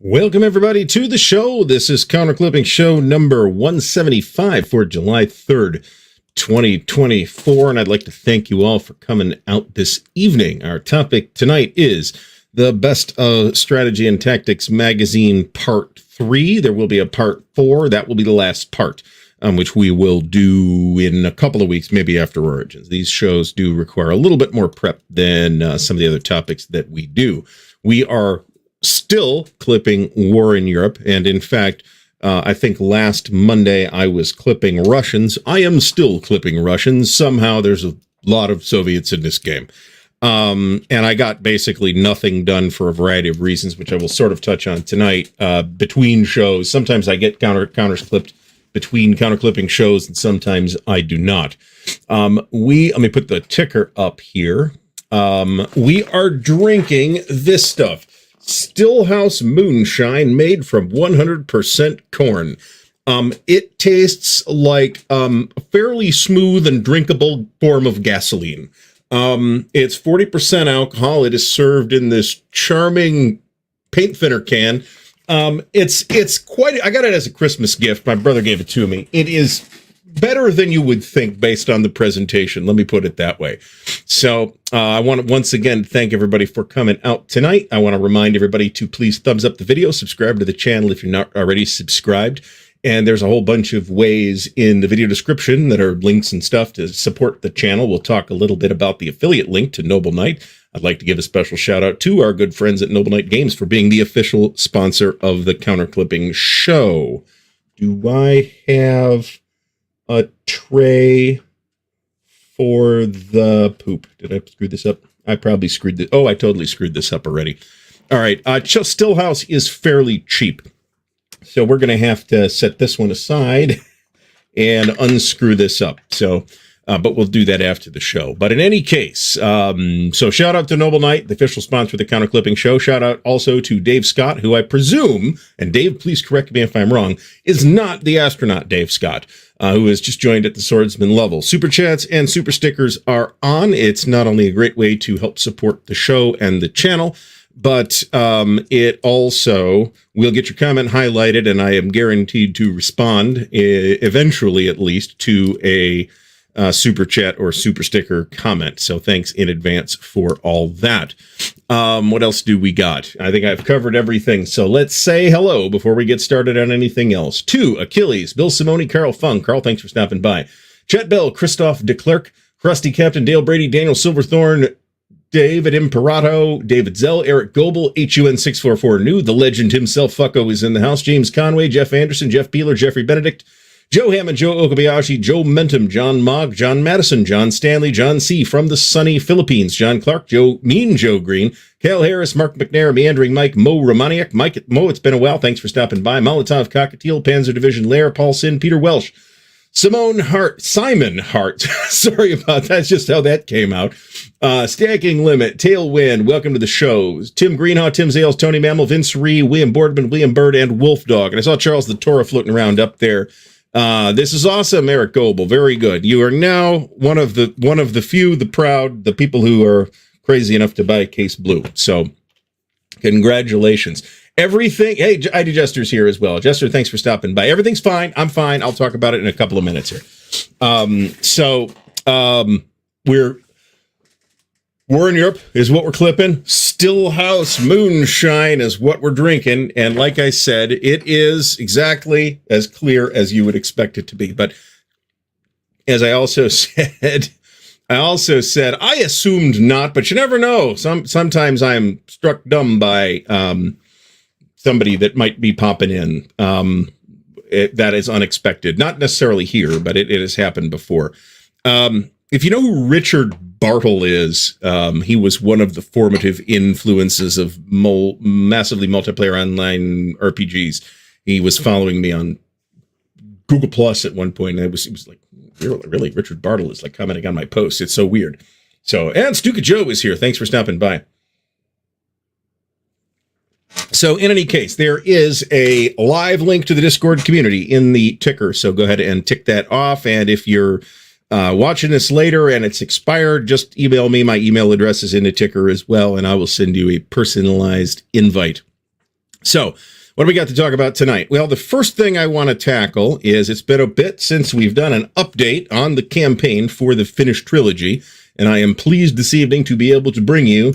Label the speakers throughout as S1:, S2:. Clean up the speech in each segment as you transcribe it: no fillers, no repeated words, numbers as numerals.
S1: Welcome, everybody, to the show. This is Counterclipping show number 175 for July 3rd, 2024, and I'd like to thank you all for coming out this evening. Our topic tonight is the Best of Strategy and Tactics magazine part 3. There will be a part 4. That will be the last part, which we will do in a couple of weeks, maybe after Origins. These shows do require a little bit more prep than some of the other topics that we do. We are still clipping War in Europe, and in fact, I think last Monday I was clipping Russians. I am still clipping Russians. Somehow there's a lot of Soviets in this game. And I got basically nothing done for a variety of reasons, which I will sort of touch on tonight, between shows. Sometimes I get counters clipped between counterclipping shows, and sometimes I do not. Let me put the ticker up here. We are drinking this stuff. Stillhouse Moonshine made from 100% corn. It tastes like a fairly smooth and drinkable form of gasoline. It's 40% alcohol. It is served in this charming paint thinner can. It's quite, I got it as a Christmas gift. My brother gave it to me. It is better than you would think based on the presentation. Let me put it that way. So I want to once again thank everybody for coming out tonight. I want to remind everybody to please thumbs up the video, subscribe to the channel if you're not already subscribed. And there's a whole bunch of ways in the video description that are links and stuff to support the channel. We'll talk a little bit about the affiliate link to Noble Knight. I'd like to give a special shout out to our good friends at Noble Knight Games for being the official sponsor of the Counterclipping show. Do I have a tray for the poop? Did I screw this up? I probably screwed this. Oh, I totally screwed this up already. All right. Stillhouse is fairly cheap, so we're going to have to set this one aside and unscrew this up. So, but we'll do that after the show. But in any case, so shout out to Noble Knight, the official sponsor of the Counterclipping show. Shout out also to Dave Scott, who I presume, and Dave, please correct me if I'm wrong, is not the astronaut Dave Scott, who has just joined at the swordsman level. Super chats and super stickers are on. It's not only a great way to help support the show and the channel, but it also will get your comment highlighted, and I am guaranteed to respond, eventually at least, to a super chat or super sticker comment. So thanks in advance for all that. What else do we got? I think I've covered everything. So let's say hello before we get started on anything else. To Achilles, Bill Simone, Carl Fung. Carl, thanks for stopping by. Chet Bell, Christoph DeClerc, Krusty Captain, Dale Brady, Daniel Silverthorne, David Imperato, David Zell, Eric Goebel, HUN644 New, the legend himself, Fucko, is in the house. James Conway, Jeff Anderson, Jeff Peeler, Jeffrey Benedict, Joe Hammond, Joe Okabayashi, Joe Mentum, John Mogg, John Madison, John Stanley, John C. from the sunny Philippines, John Clark, Joe Green, Cal Harris, Mark McNair, Meandering Mike, Mo Romaniak, Mo, it's been a while, thanks for stopping by, Molotov, Cockatiel, Panzer Division, Lair, Paul Sin, Peter Welsh, Simon Hart, sorry about that, that's just how that came out, Stacking Limit, Tailwind, welcome to the shows, Tim Greenhaw, Tim Zales, Tony Mammal, Vince Ree, William Boardman, William Bird, and Wolf Dog, and I saw Charles the Torah floating around up there. This is awesome, Eric Goebel. Very good. You are now one of the few, the proud, the people who are crazy enough to buy a case blue. So, congratulations. Everything. Hey, ID Jester's here as well. Jester, thanks for stopping by. Everything's fine. I'm fine. I'll talk about it in a couple of minutes here. War in Europe is what we're clipping. Stillhouse Moonshine is what we're drinking. And like I said, it is exactly as clear as you would expect it to be. But as I also said, I assumed not, but you never know. Sometimes I'm struck dumb by somebody that might be popping in. That is unexpected. Not necessarily here, but it has happened before. If you know who Richard Bartle is, he was one of the formative influences of massively multiplayer online RPGs. He was following me on Google Plus at one point, and he was like, really, Richard Bartle is like commenting on my posts. It's so weird. So, and Stuka Joe is here. Thanks for stopping by. So in any case, there is a live link to the Discord community in the ticker. So go ahead and tick that off. And if you're watching this later and it's expired, just email me. My email address is in the ticker as well, and I will send you a personalized invite. So, what do we got to talk about tonight? Well, the first thing I want to tackle is it's been a bit since we've done an update on the campaign for the finished trilogy, and I am pleased this evening to be able to bring you,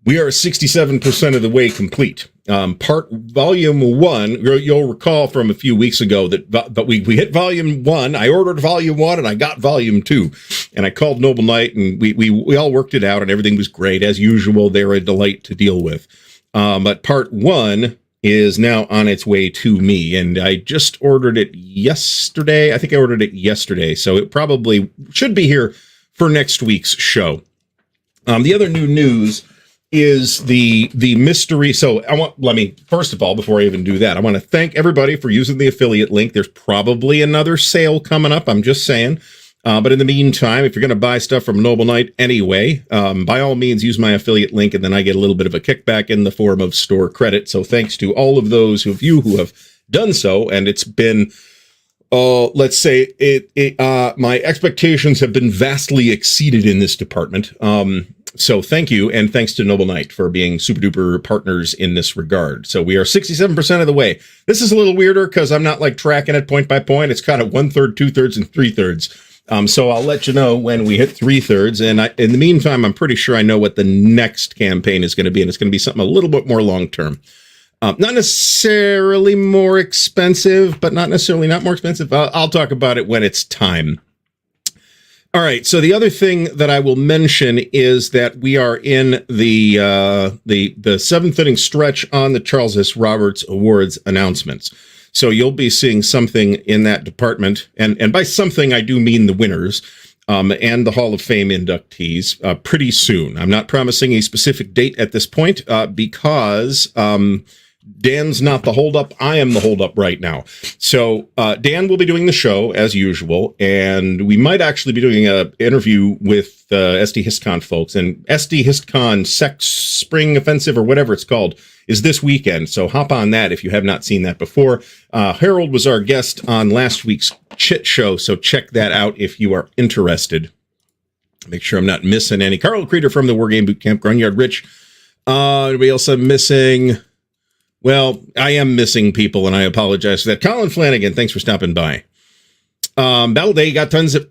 S1: we are 67% of the way complete. Volume 1, you'll recall from a few weeks ago that we hit Volume 1, I ordered Volume 1, and I got Volume 2, and I called Noble Knight, and we all worked it out, and everything was great. As usual, they're a delight to deal with. But Part 1 is now on its way to me, and I just ordered it yesterday. I think I ordered it yesterday, so it probably should be here for next week's show. The other new news is the mystery. So first of all, before I even do that, I want to thank everybody for using the affiliate link. There's probably another sale coming up. I'm just saying. But in the meantime, if you're going to buy stuff from Noble Knight anyway, by all means, use my affiliate link, and then I get a little bit of a kickback in the form of store credit. So thanks to all of those of you who have done so. And it's been, let's say, my expectations have been vastly exceeded in this department. So thank you, and thanks to Noble Knight for being super duper partners in this regard. So we are 67% of the way. This is a little weirder because I'm not like tracking it point by point. It's kind of 1/3, 2/3, and 3/3. So I'll let you know when we hit 3/3. And in the meantime, I'm pretty sure I know what the next campaign is going to be, and it's going to be something a little bit more long term. Not necessarily more expensive, but not necessarily not more expensive. I'll talk about it when it's time. All right. So the other thing that I will mention is that we are in the 7th inning stretch on the Charles S. Roberts Awards announcements. So you'll be seeing something in that department, and by something I do mean the winners and the Hall of Fame inductees pretty soon. I'm not promising a specific date at this point because Dan's not the holdup. I am the holdup right now. So Dan will be doing the show as usual, and we might actually be doing an interview with SD HistCon folks. And SD HistCon Sex Spring Offensive, or whatever it's called, is this weekend. So hop on that if you have not seen that before. Harold was our guest on last week's Chit Show, so check that out if you are interested. Make sure I'm not missing any. Carl Creeder from the Wargame Bootcamp, Grunyard Rich. Anybody else I'm missing? Well, I am missing people, and I apologize for that. Colin Flanagan, thanks for stopping by. Battle Day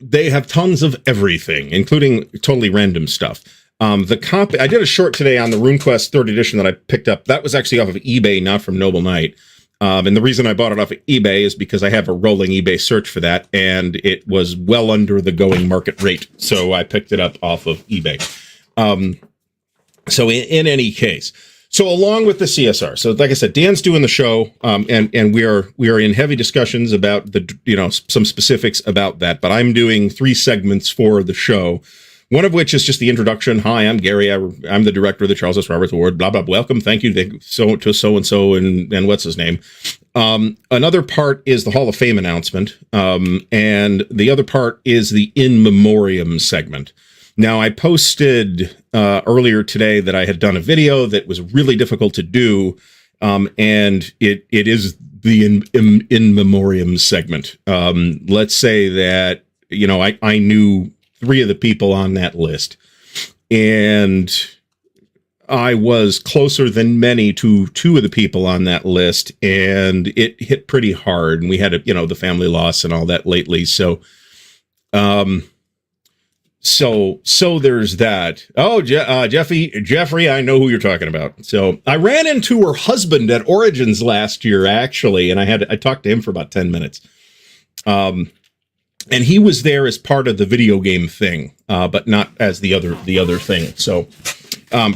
S1: they have tons of everything, including totally random stuff. The copy, I did a short today on the RuneQuest 3rd edition that I picked up. That was actually off of eBay, not from Noble Knight. And the reason I bought it off of eBay is because I have a rolling eBay search for that, and it was well under the going market rate. So I picked it up off of eBay. So in any case, so along with the CSR, so like I said, Dan's doing the show, and we are in heavy discussions about some specifics about that. But I'm doing 3 segments for the show. One of which is just the introduction. Hi, I'm Gary. I'm the director of the Charles S. Roberts Award. Blah blah. Welcome. Thank you to so and so and what's his name. Another part is the Hall of Fame announcement, and the other part is the in memoriam segment. Now, I posted earlier today that I had done a video that was really difficult to do, and it is the in memoriam segment. Let's say that, I knew 3 of the people on that list, and I was closer than many to 2 of the people on that list, and it hit pretty hard, and we had, the family loss and all that lately. So there's that. Oh, Jeffrey, I know who you're talking about. So I ran into her husband at Origins last year, actually, and I talked to him for about 10 minutes. And he was there as part of the video game thing, but not as the other thing. So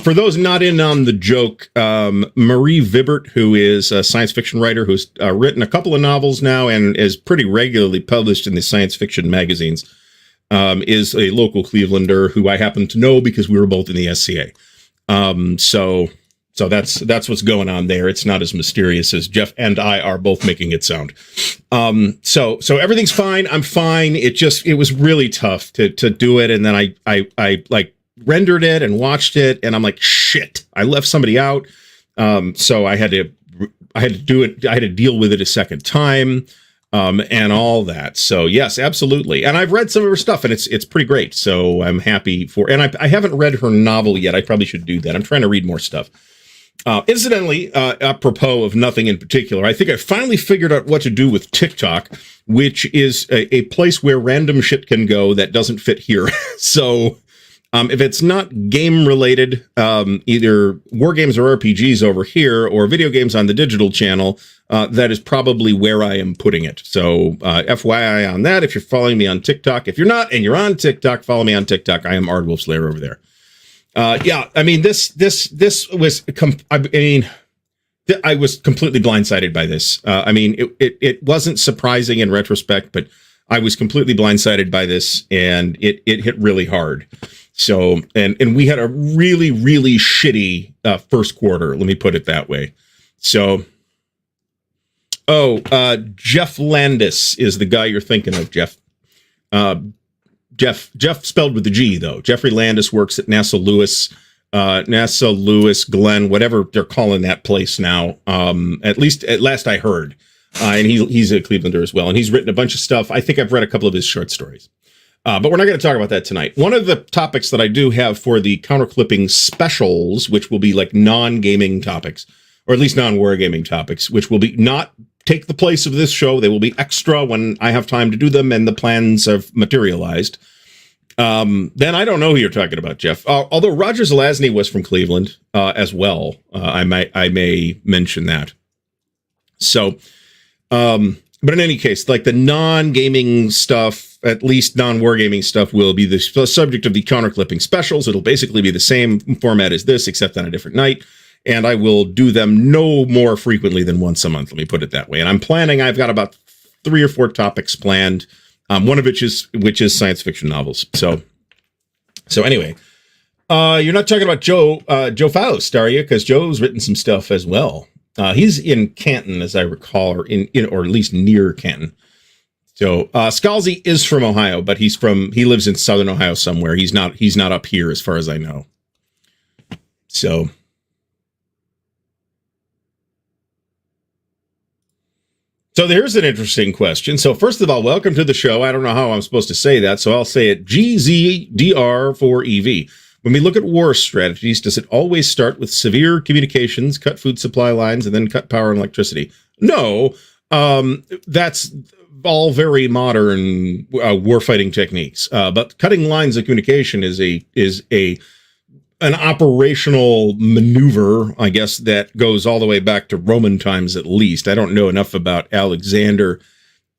S1: for those not in on the joke, Marie Vibert, who is a science fiction writer who's written a couple of novels now and is pretty regularly published in the science fiction magazines, is a local Clevelander who I happen to know because we were both in the SCA. So that's what's going on there. It's not as mysterious as Jeff and I are both making it sound. So everything's fine. I'm fine. It was really tough to do it. And then I like rendered it and watched it, and I'm like, shit, I left somebody out. So I had to do it. I had to deal with it a second time. And all that. So yes, absolutely. And I've read some of her stuff, and it's pretty great. So I'm happy and I haven't read her novel yet. I probably should do that. I'm trying to read more stuff. Incidentally, apropos of nothing in particular, I think I finally figured out what to do with TikTok, which is a place where random shit can go that doesn't fit here. So if it's not game related, either war games or RPGs over here or video games on the digital channel, that is probably where I am putting it. So FYI on that, if you're following me on TikTok. If you're not and you're on TikTok, follow me on TikTok. I am Ardwulf's Lair over there. Yeah, I mean, this was, I was completely blindsided by this. I mean, it wasn't surprising in retrospect, but I was completely blindsided by this, and it hit really hard. So, and we had a really, really shitty first quarter. Let me put it that way. So, Jeff Landis is the guy you're thinking of, Jeff. Jeff spelled with the G, though. Jeffrey Landis works at NASA Lewis Glen, whatever they're calling that place now. At last I heard. And he's a Clevelander as well. And he's written a bunch of stuff. I think I've read a couple of his short stories. But we're not going to talk about that tonight. One of the topics that I do have for the counterclipping specials, which will be like non-gaming topics, or at least non-wargaming topics, which will be not take the place of this show. They will be extra when I have time to do them and the plans have materialized. Then I don't know who you're talking about, Jeff. Although Roger Zelazny was from Cleveland as well. I may mention that. So, but in any case, like the non-gaming stuff, at least non-wargaming stuff, will be the subject of the counterclipping specials. It'll basically be the same format as this, except on a different night. And I will do them no more frequently than once a month. Let me put it that way. And I'm planning, I've got about 3 or 4 topics planned. One of which is science fiction novels. So anyway, you're not talking about Joe Faust, are you? Because Joe's written some stuff as well. He's in Canton, as I recall, or or at least near Canton. So Scalzi is from Ohio, but he lives in Southern Ohio somewhere. He's not up here, as far as I know. So. So there's an interesting question. So first of all, welcome to the show. I don't know how I'm supposed to say that, so I'll say it GZDR4EV. When we look at war strategies, does it always start with severe communications, cut food supply lines, and then cut power and electricity? No, that's all very modern warfighting techniques. But cutting lines of communication is an operational maneuver, I guess, that goes all the way back to Roman times at least. I don't know enough about Alexander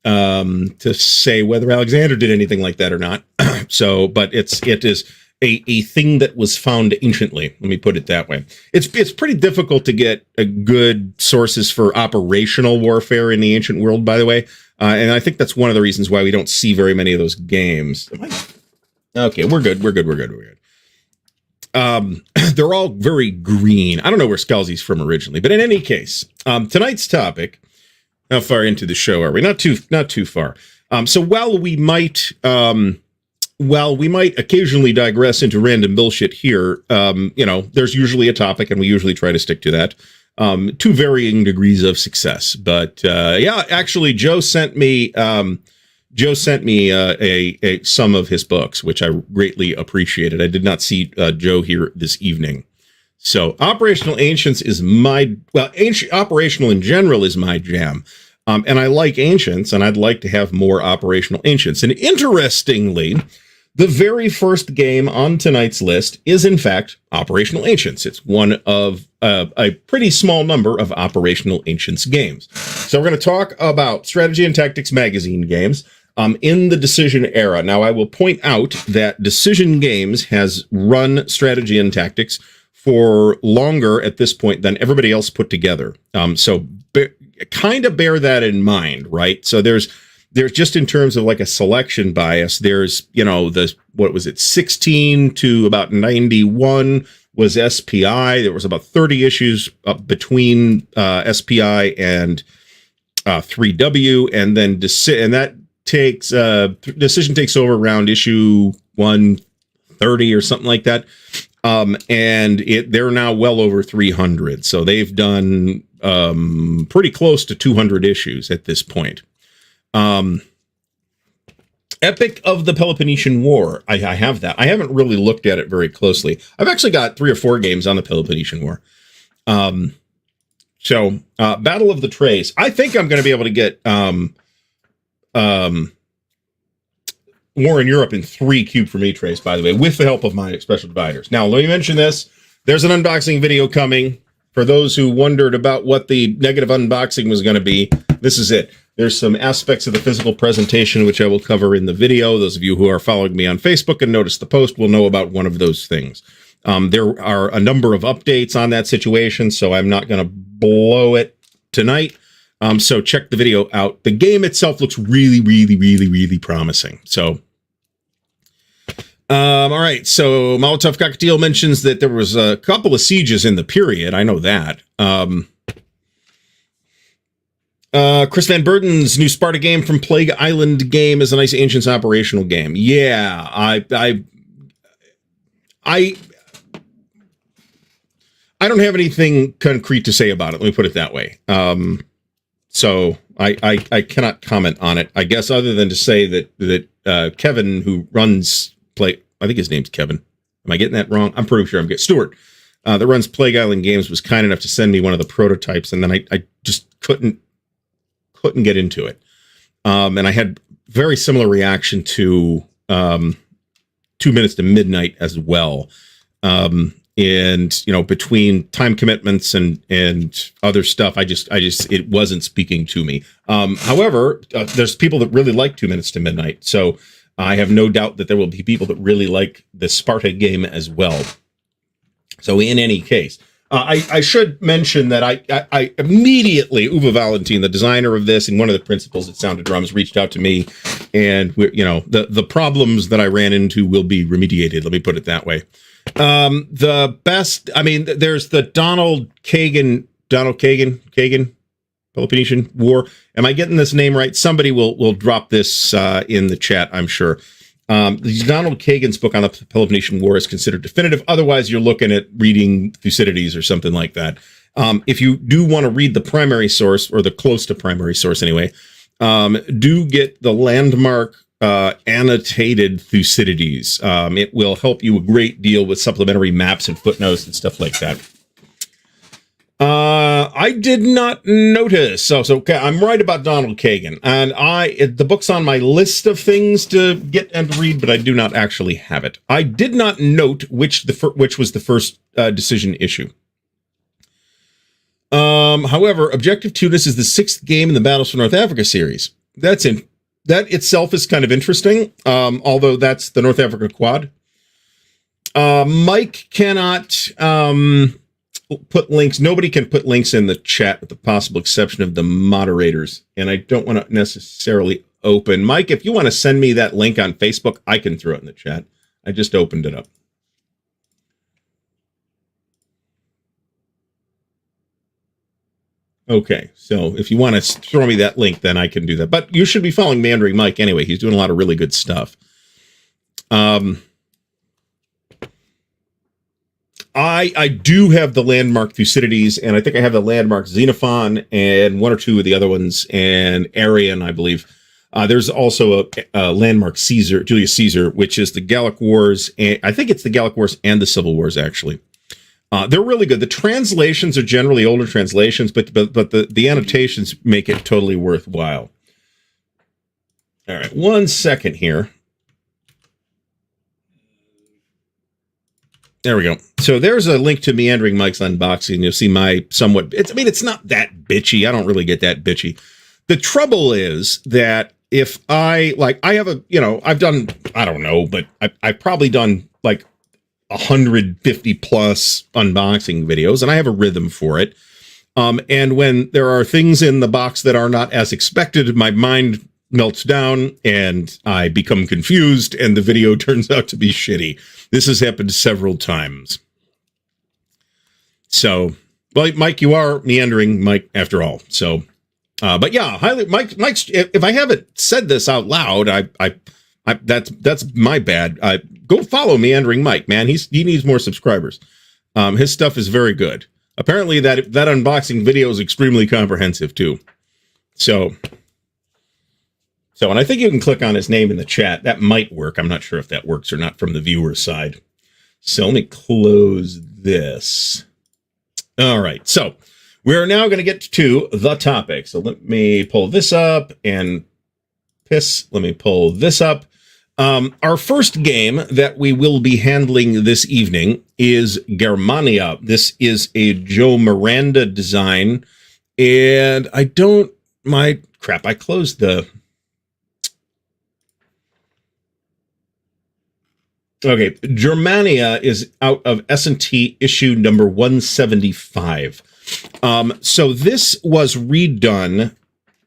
S1: to say whether Alexander did anything like that or not. So, but it is a thing that was found anciently. Let me put it that way. It's pretty difficult to get good sources for operational warfare in the ancient world, by the way. And I think that's one of the reasons why we don't see very many of those games. Okay, we're good. They're all very green. I don't know where Scalzi's from originally, but in any case, tonight's topic. How far into the show are we? Not too far. So while we might occasionally digress into random bullshit here, there's usually a topic, and we usually try to stick to that. To varying degrees of success, but actually, Joe sent me. Some of his books, which I greatly appreciated. I did not see Joe here this evening. So operational ancients is operational in general is my jam. And I like ancients, and I'd like to have more operational ancients. And interestingly, the very first game on tonight's list is, in fact, Operational Ancients. It's one of a pretty small number of Operational Ancients games. So we're going to talk about Strategy and Tactics magazine games in the Decision era. Now, I will point out that Decision Games has run Strategy and Tactics for longer at this point than everybody else put together. So kind of bear that in mind, right? So there's just in terms of like a selection bias, there's, 16 to about 91 was SPI. There was about 30 issues between SPI and 3W, and then that takes Decision takes over around issue 130 or something like that. And they're now well over 300. So they've done pretty close to 200 issues at this point. Epic of the Peloponnesian War. I have that. I haven't really looked at it very closely. I've actually got 3 or 4 games on the Peloponnesian War. So Battle of the Trays. I think I'm going to be able to get War in Europe in 3 cube for me trays, by the way, with the help of my special dividers. Now, let me mention this. There's an unboxing video coming. For those who wondered about what the negative unboxing was going to be, this is it. There's some aspects of the physical presentation which I will cover in the video. Those of you who are following me on Facebook and notice the post will know about one of those things. There are a number of updates on that situation, so I'm not going to blow it tonight. So check the video out. The game itself looks really, really, really, really promising. So, all right. So Molotov Cockatiel mentions that there was a couple of sieges in the period. I know that. Chris Van Burden's new Sparta game from Plague Island game is a nice Ancients operational game. Yeah, I don't have anything concrete to say about it. Let me put it that way. So I cannot comment on it, I guess, other than to say that Kevin, who runs I think his name's Kevin. Am I getting that wrong? I'm pretty sure I'm getting Stuart, that runs Plague Island Games, was kind enough to send me one of the prototypes, and then I just couldn't get into it. And I had very similar reaction to 2 Minutes to Midnight as well. And, you know, between time commitments and other stuff, I just, it wasn't speaking to me. However, there's people that really like 2 Minutes to Midnight. So I have no doubt that there will be people that really like the Sparta game as well. So in any case, I should mention that I immediately, Uwe Valentin, the designer of this and one of the principals at Sound of Drums, reached out to me, and you know, the problems that I ran into will be remediated. Let me put it that way. The best, I mean, there's the Donald Kagan, Peloponnesian War. Am I getting this name right? Somebody will drop this in the chat, I'm sure. Donald Kagan's book on the Peloponnesian War is considered definitive. Otherwise, you're looking at reading Thucydides or something like that. If you do want to read the primary source, or the close to primary source anyway, do get the landmark annotated Thucydides. It will help you a great deal with supplementary maps and footnotes and stuff like that. I did not notice. So okay, I'm right about Donald Kagan, and the book's on my list of things to get and read, but I do not actually have it. I did not note which was the first decision issue. However, Objective Tunis is the 6th game in the Battles for North Africa series. That itself is kind of interesting. Although that's the North Africa Quad. Mike cannot put links. Nobody can put links in the chat with the possible exception of the moderators. And I don't want to necessarily open. Mike, if you want to send me that link on Facebook, I can throw it in the chat. I just opened it up. Okay, so if you want to throw me that link, then I can do that. But you should be following Meandering Mike anyway. He's doing a lot of really good stuff. I do have the landmark Thucydides, and I think I have the landmark Xenophon, and one or two of the other ones, and Arrian, I believe. There's also a landmark Caesar, Julius Caesar, which is the Gallic Wars, and I think it's the Gallic Wars and the Civil Wars, actually. They're really good. The translations are generally older translations, but the annotations make it totally worthwhile. All right, 1 second here. There we go. So there's a link to Meandering Mike's unboxing. You'll see my somewhat, it's not that bitchy. I don't really get that bitchy. The trouble is that if I have I've done, I don't know, but I've probably done like 150 plus unboxing videos, and I have a rhythm for it. And when there are things in the box that are not as expected, my mind melts down and I become confused and the video turns out to be shitty. This has happened several times. So, well, Mike, you are Meandering Mike after all. So, but yeah, Mike's, if I haven't said this out loud, that's my bad. Go follow Meandering Mike, man. He needs more subscribers. His stuff is very good. Apparently that unboxing video is extremely comprehensive too. So, and I think you can click on his name in the chat. That might work. I'm not sure if that works or not from the viewer side. So let me close this. All right, so we're now going to get to the topic. So let me pull this up and let me pull this up. Our first game that we will be handling this evening is Germania. This is a Joe Miranda design, and I closed the... Okay, Germania is out of S&T issue number 175. So this was redone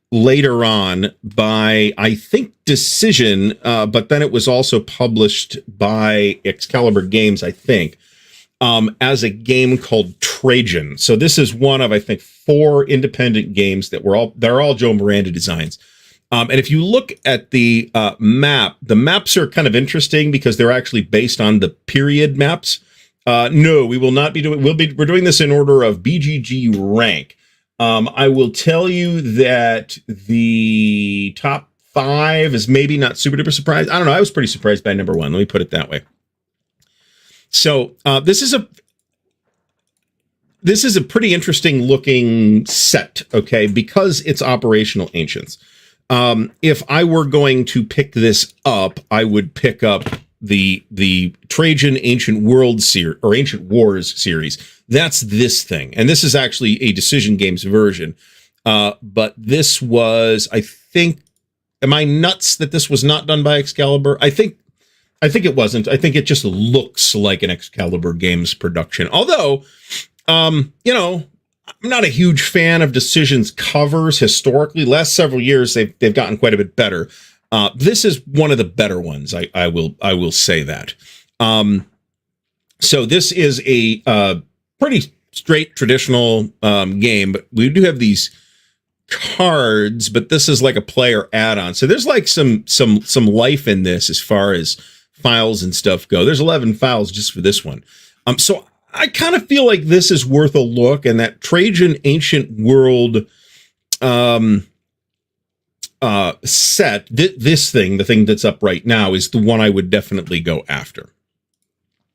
S1: later on by, I think, Decision, but then it was also published by Excalibur Games, I think, as a game called Trajan. So this is one of, I think, 4 independent games they're all Joe Miranda designs. And if you look at the maps are kind of interesting because they're actually based on the period maps. No, we will not be doing. We're doing this in order of BGG rank. I will tell you that the top 5 is maybe not super duper surprised. I don't know. I was pretty surprised by number 1. Let me put it that way. So this is a pretty interesting looking set. Okay, because it's operational ancients. If I were going to pick this up, I would pick up the Trajan Ancient World series or Ancient Wars series. That's this thing, and this is actually a Decision Games version. But this was, I think, am I nuts that this was not done by Excalibur? I think it wasn't. I think it just looks like an Excalibur Games production. Although, I'm not a huge fan of Decision's covers historically. Last several years, they've gotten quite a bit better. This is one of the better ones. I will say that. So this is a pretty straight traditional game, but we do have these cards. But this is like a player add-on. So there's like some life in this as far as files and stuff go. There's 11 files just for this one. So I kind of feel like this is worth a look, and that Trajan Ancient World set, this thing, the thing that's up right now, is the one I would definitely go after.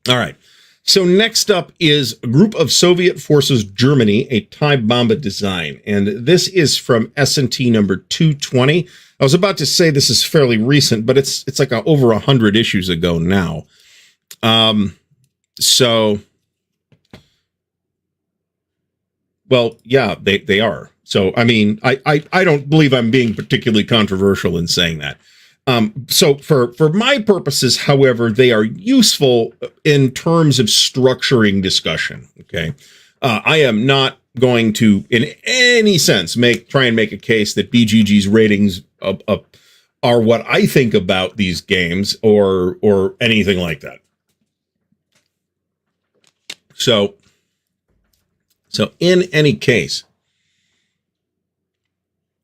S1: All right. So next up is a group of Soviet forces Germany, a TIE Bomba design, and this is from S&T number 220. I was about to say this is fairly recent, but it's like over 100 issues ago now. Well, yeah, they are. So, I mean, I don't believe I'm being particularly controversial in saying that. So for my purposes, however, they are useful in terms of structuring discussion. Okay. I am not going to, in any sense, try and make a case that BGG's ratings are what I think about these games or anything like that. So in any case,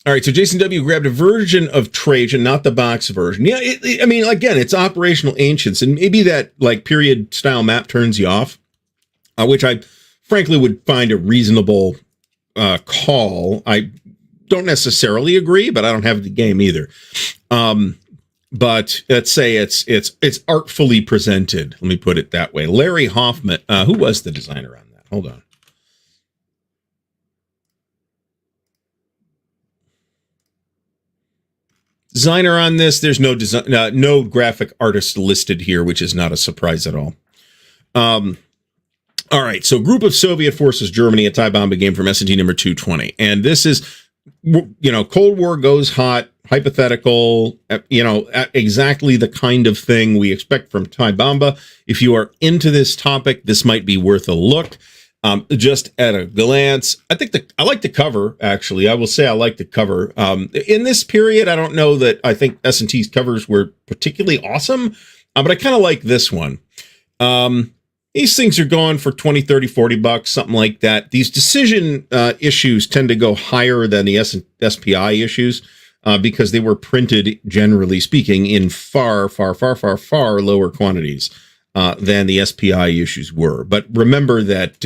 S1: all right, so Jason W. grabbed a version of Trajan, not the box version. Yeah, I mean, again, it's operational ancients, and maybe that like period style map turns you off, which I frankly would find a reasonable call. I don't necessarily agree, but I don't have the game either. But let's say it's artfully presented. Let me put it that way. Larry Hoffman, who was the designer on that? Hold on. Designer on this, there's no graphic artist listed here, which is not a surprise at all. All right, so group of Soviet forces Germany, a TIE Bomba game from S&T number 220. And this is, Cold War goes hot, hypothetical, exactly the kind of thing we expect from TIE Bomba. If you are into this topic, this might be worth a look. Just at a glance, I like the cover, actually. I will say I like the cover. In this period, I don't know that I think S&T's covers were particularly awesome, but I kind of like this one. These things are going for 20, 30, 40 bucks, something like that. These Decision issues tend to go higher than the SPI issues because they were printed, generally speaking, in far, far, far, far, far lower quantities than the SPI issues were. But remember that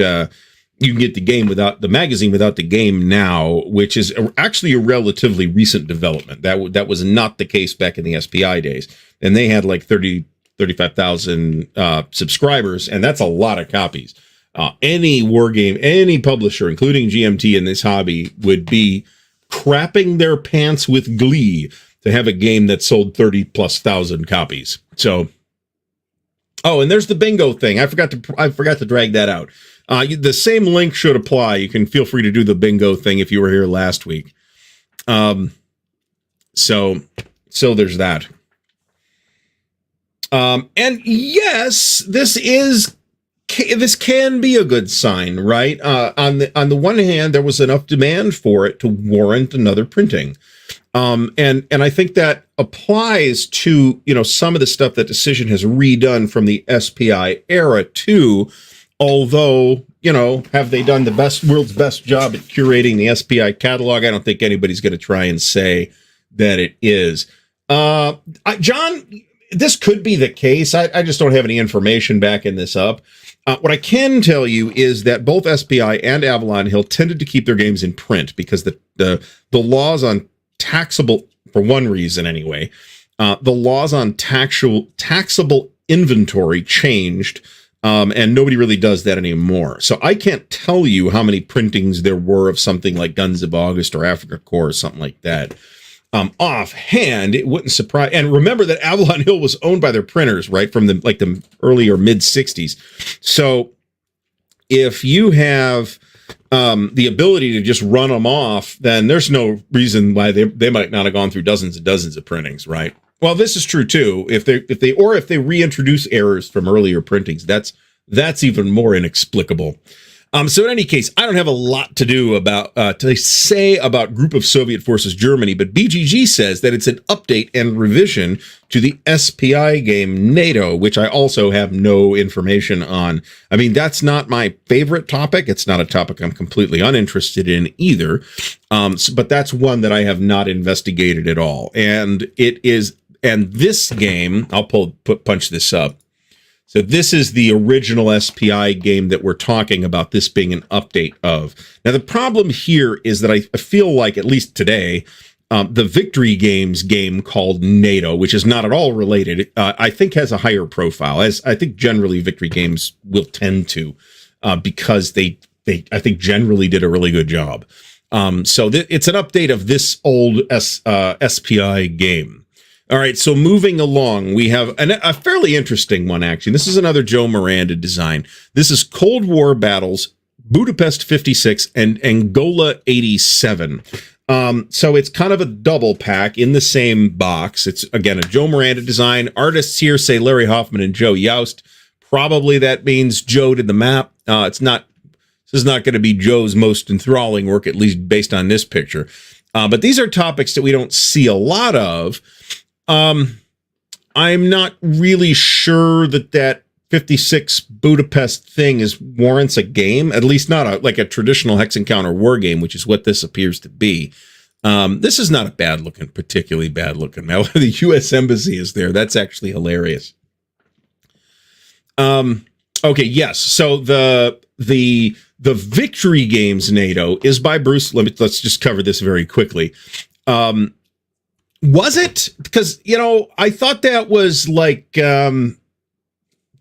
S1: you can get the magazine without the game now, which is actually a relatively recent development. That was not the case back in the SPI days. And they had like 35,000 subscribers, and that's a lot of copies. Any war game, any publisher, including GMT in this hobby, would be crapping their pants with glee to have a game that sold 30,000+ copies. So, oh, and there's the bingo thing. I forgot to drag that out. The same link should apply. You can feel free to do the bingo thing if you were here last week. So there's that. And yes, this can be a good sign, right? On the one hand, there was enough demand for it to warrant another printing. And I think that applies to, some of the stuff that Decision has redone from the SPI era too. Although, have they done the world's best job at curating the SPI catalog? I don't think anybody's going to try and say that it is. John, this could be the case. I just don't have any information backing this up. What I can tell you is that both SPI and Avalon Hill tended to keep their games in print because the laws on taxable, for one reason anyway, the laws on taxable inventory changed, and nobody really does that anymore. So I can't tell you how many printings there were of something like Guns of August or Africa Corps or something like that. Offhand, it wouldn't surprise. And remember that Avalon Hill was owned by their printers, right, from the early or mid 60s. So if you have the ability to just run them off, then there's no reason why they might not have gone through dozens and dozens of printings, right? Well, this is true too. If they reintroduce errors from earlier printings, that's even more inexplicable. So in any case, I don't have a lot to say about Group of Soviet Forces Germany, but BGG says that it's an update and revision to the SPI game NATO, which I also have no information on. I mean, that's not my favorite topic. It's not a topic I'm completely uninterested in either. But that's one that I have not investigated at all. And this game, I'll punch this up. So this is the original SPI game that we're talking about, this being an update of. Now, the problem here is that I feel like, at least today, the Victory Games game called NATO, which is not at all related, I think has a higher profile, as I think generally Victory Games will tend to, because they I think generally did a really good job. So it's an update of this old SPI game. All right, so moving along, we have a fairly interesting one, actually. This is another Joe Miranda design. This is Cold War Battles, Budapest 56, and Angola 87. So it's kind of a double pack in the same box. It's, again, a Joe Miranda design. Artists here say Larry Hoffman and Joe Youst. Probably that means Joe did the map. This is not going to be Joe's most enthralling work, at least based on this picture. But these are topics that we don't see a lot of. I'm not really sure that 56 Budapest thing warrants a game, at least not like a traditional hex encounter war game, which is what this appears to be. This is not a particularly bad looking. Now, the U.S. Embassy is there. That's actually hilarious. Okay, yes. So the Victory Games NATO is by Bruce. Let's just cover this very quickly. Was it? Because, I thought that was like The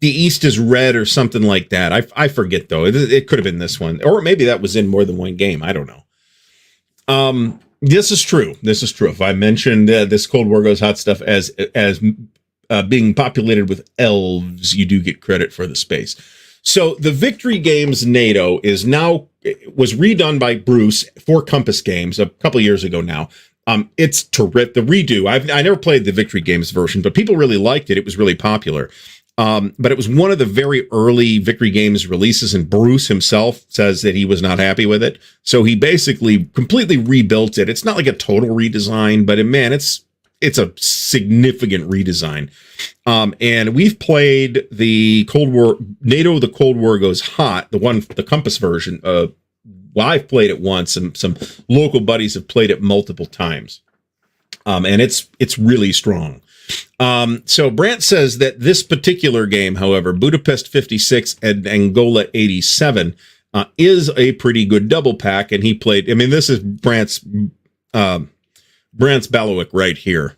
S1: East is Red or something like that. I forget, though. It could have been this one. Or maybe that was in more than one game. I don't know. This is true. If I mentioned this Cold War Goes Hot stuff as being populated with elves, you do get credit for the space. So the Victory Games NATO was redone by Bruce for Compass Games a couple years ago now. It's terrific. The redo. I never played the Victory Games version, but people really liked it. It was really popular. But it was one of the very early Victory Games releases, and Bruce himself says that he was not happy with it. So he basically completely rebuilt it. It's not like a total redesign, but man, it's a significant redesign. And we've played the Cold War NATO. The Cold War Goes Hot, the Compass version. Well, I've played it once, and some local buddies have played it multiple times. And it's really strong. So Brant says that this particular game, however, Budapest 56 and Angola 87, is a pretty good double pack. And he played, this is Brant's Bailiwick right here.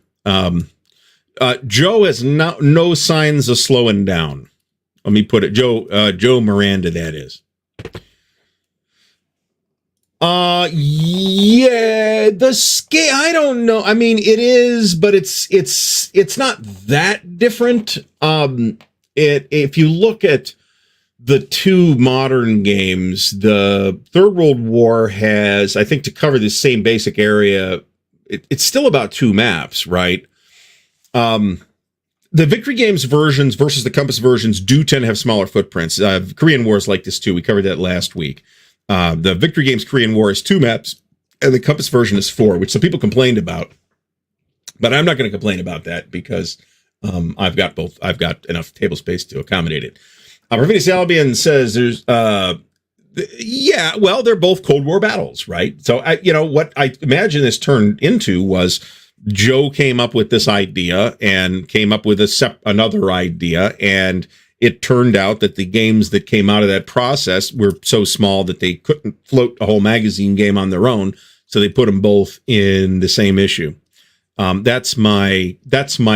S1: Joe has no signs of slowing down. Let me put it, Joe Miranda, that is. Yeah, the scale, I don't know. I mean, it is, but it's not that different. If you look at the two modern games, the Third World War has, I think, to cover the same basic area, it's still about 2 maps, right? The Victory Games versions versus the Compass versions do tend to have smaller footprints. Korean War is like this too. We covered that last week. The Victory Games Korean War is 2 maps, and the Compass version is 4, which some people complained about. But I'm not going to complain about that because I've got both. I've got enough table space to accommodate it. Ravinas Albion says there's, yeah, well, they're both Cold War battles, right? So, what I imagine this turned into was Joe came up with this idea and came up with another idea, and it turned out that the games that came out of that process were so small that they couldn't float a whole magazine game on their own, so they put them both in the same issue. That's my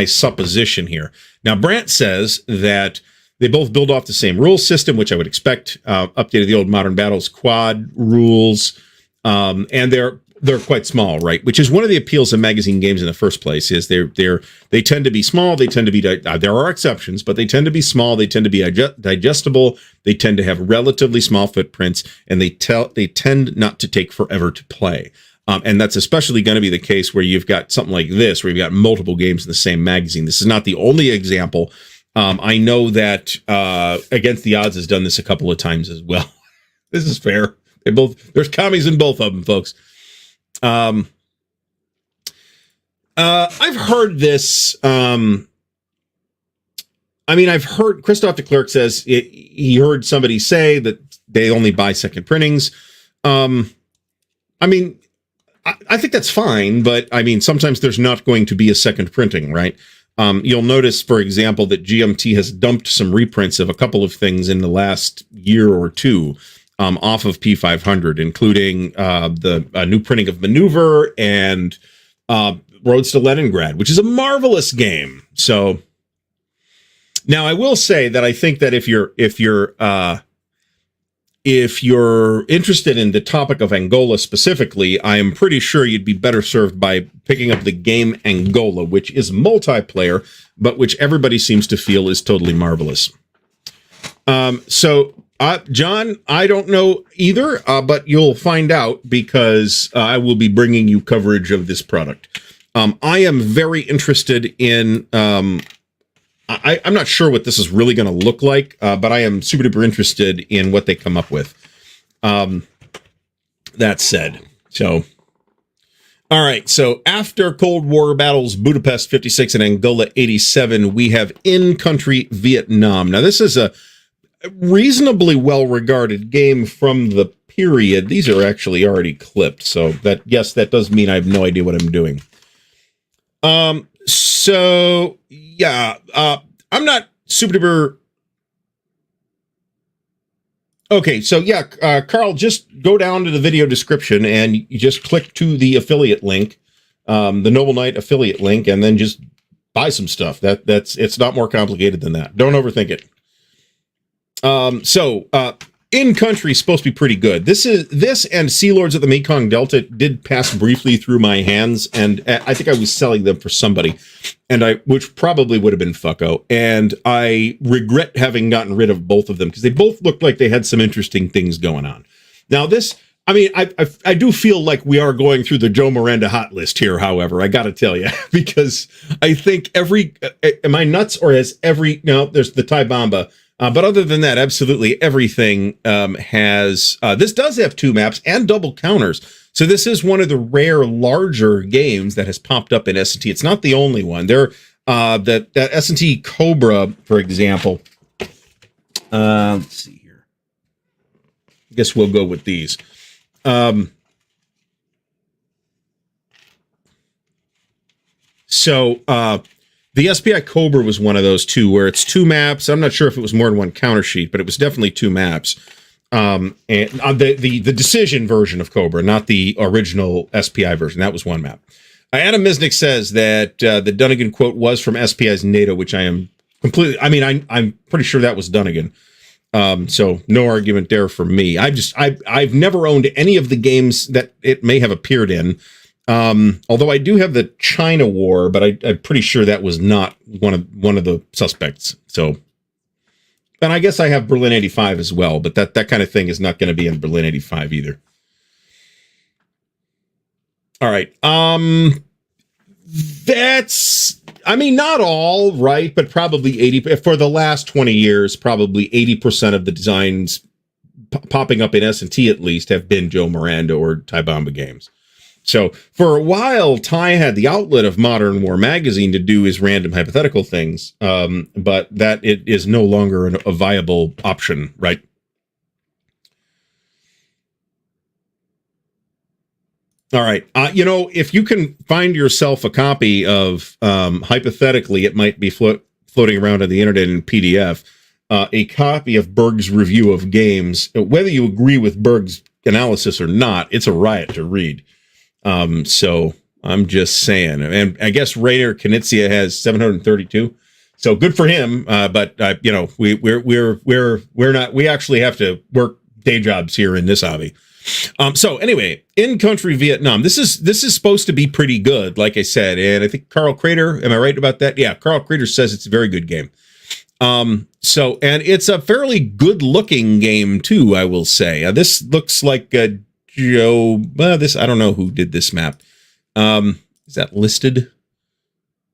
S1: supposition here. Now, Brant says that they both build off the same rule system, which I would expect. Updated the old Modern Battles quad rules, and they're quite small, right? Which is one of the appeals of magazine games in the first place. Is they tend to be small. They tend to be there are exceptions, but they tend to be small. They tend to be digestible. They tend to have relatively small footprints, and they tend not to take forever to play. And that's especially going to be the case where you've got something like this, where you've got multiple games in the same magazine. This is not the only example. I know that Against the Odds has done this a couple of times as well. This is fair. There's commies in both of them, folks. I've heard this. I've heard Christoph de Klerk says he heard somebody say that they only buy second printings. I think that's fine, but sometimes there's not going to be a second printing, right? You'll notice, for example, that GMT has dumped some reprints of a couple of things in the last year or two off of P500, including the new printing of Maneuver and Roads to Leningrad, which is a marvelous game. So now I will say that I think that if you're interested in the topic of Angola specifically, I am pretty sure you'd be better served by picking up the game Angola, which is multiplayer, but which everybody seems to feel is totally marvelous. John, I don't know either, but you'll find out because I will be bringing you coverage of this product. I am very interested in... I'm not sure what this is really going to look like, but I am super duper interested in what they come up with. That said, so, all right. So after Cold War battles, Budapest 56 and Angola 87, we have in-country Vietnam. Now, this is a reasonably well-regarded game from the period. These are actually already clipped. So that does mean I have no idea what I'm doing. So yeah, I'm not super duper. Okay, so yeah, Carl, just go down to the video description and you just click to the affiliate link, the Noble Knight affiliate link, and then just buy some stuff. It's not more complicated than that. Don't overthink it. In country is supposed to be pretty good. This and Sea Lords of the Mekong Delta did pass briefly through my hands, and I think I was selling them for somebody, which probably would have been fucko. And I regret having gotten rid of both of them because they both looked like they had some interesting things going on. Now I do feel like we are going through the Joe Miranda hot list here. However, I got to tell you, because I think am I nuts or has there's the Thai Bamba. But other than that, absolutely everything has... this does have 2 maps and double counters. So this is one of the rare larger games that has popped up in S&T. It's not the only one. That S&T Cobra, for example. Let's see here. I guess we'll go with these. The SPI Cobra was one of those too, where it's 2 maps. I'm not sure if it was more than one counter sheet, but it was definitely 2 maps. And the decision version of Cobra, not the original SPI version. That was 1 map. Adam Misnick says that the Dunnigan quote was from SPI's NATO, which I am completely... I'm pretty sure that was Dunnigan. So no argument there for me. I've never owned any of the games that it may have appeared in. Although I do have the China War, but I'm pretty sure that was not one of the suspects. So, and I guess I have Berlin 85 as well, but that kind of thing is not going to be in Berlin 85 either. All right. That's, I mean, not all, right? But probably 80, for the last 20 years, probably 80% of the designs popping up in S&T at least have been Joe Miranda or Ty Bomba games. So for a while, Ty had the outlet of Modern War Magazine to do his random hypothetical things, but that it is no longer a viable option, right? All right. If you can find yourself a copy of, hypothetically, it might be floating around on the internet in PDF, a copy of Berg's review of games, whether you agree with Berg's analysis or not, it's a riot to read. So I'm just saying, and I guess Rainer Knizia has 732. So good for him. But we're not, we actually have to work day jobs here in this hobby. So anyway, in country Vietnam, this is supposed to be pretty good, like I said, and I think Carl Crater, am I right about that? Yeah, Carl Crater says it's a very good game. And it's a fairly good looking game too, I will say. This looks like Joe. This, I don't know who did this map. Is that listed? It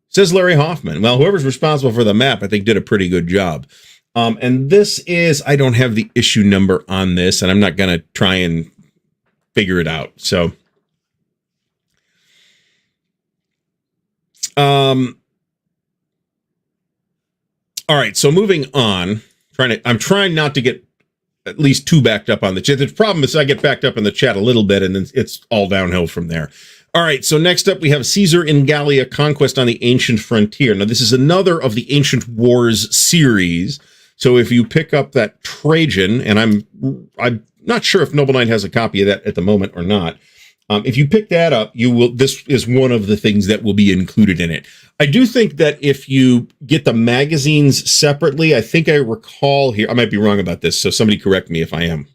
S1: says Larry Hoffman. Well, whoever's responsible for the map, I think, did a pretty good job. And this is, I don't have the issue number on this, and I'm not going to try and figure it out. So, all right. So moving on, I'm trying not to get at least too backed up on the chat. The problem is I get backed up in the chat a little bit, and then it's all downhill from there. All right. So next up, we have Caesar in Gallia, Conquest on the Ancient Frontier. Now, this is another of the Ancient Wars series. So if you pick up that Trajan, and I'm not sure if Noble Knight has a copy of that at the moment or not. If you pick that up, this is one of the things that will be included in it. I do think that if you get the magazines separately, I think I recall here, I might be wrong about this, so somebody correct me if I am.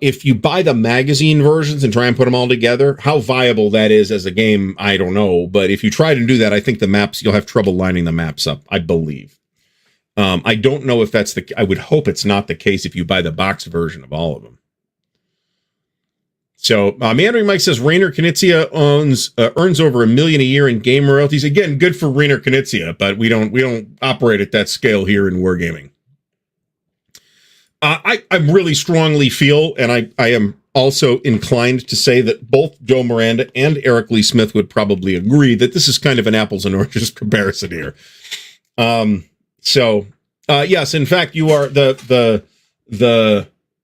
S1: If you buy the magazine versions and try and put them all together, how viable that is as a game, I don't know. But if you try to do that, I think you'll have trouble lining the maps up, I believe. I don't know if I would hope it's not the case if you buy the box version of all of them. So, Meandering Mike says, Rainer Knizia earns over $1 million a year in game royalties. Again, good for Rainer Knizia, but we don't operate at that scale here in Wargaming. I really strongly feel, and I am also inclined to say that both Joe Miranda and Eric Lee Smith would probably agree that this is kind of an apples and oranges comparison here. Yes, in fact, you are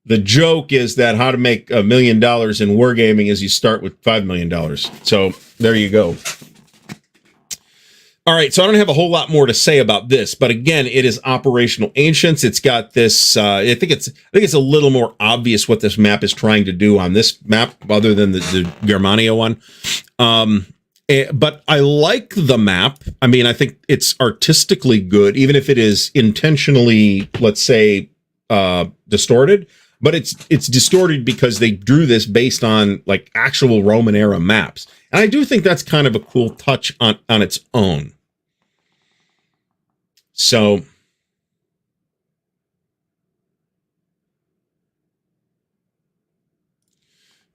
S1: the joke is that how to make $1 million in wargaming is you start with $5 million. So there you go. All right, so I don't have a whole lot more to say about this, but again, it is operational ancients. It's got this. I think it's a little more obvious what this map is trying to do on this map, other than the Germania one. But I like the map. I mean, I think it's artistically good, even if it is intentionally, let's say, distorted. But it's distorted because they drew this based on like actual Roman era maps, and I do think that's kind of a cool touch on its own. So, all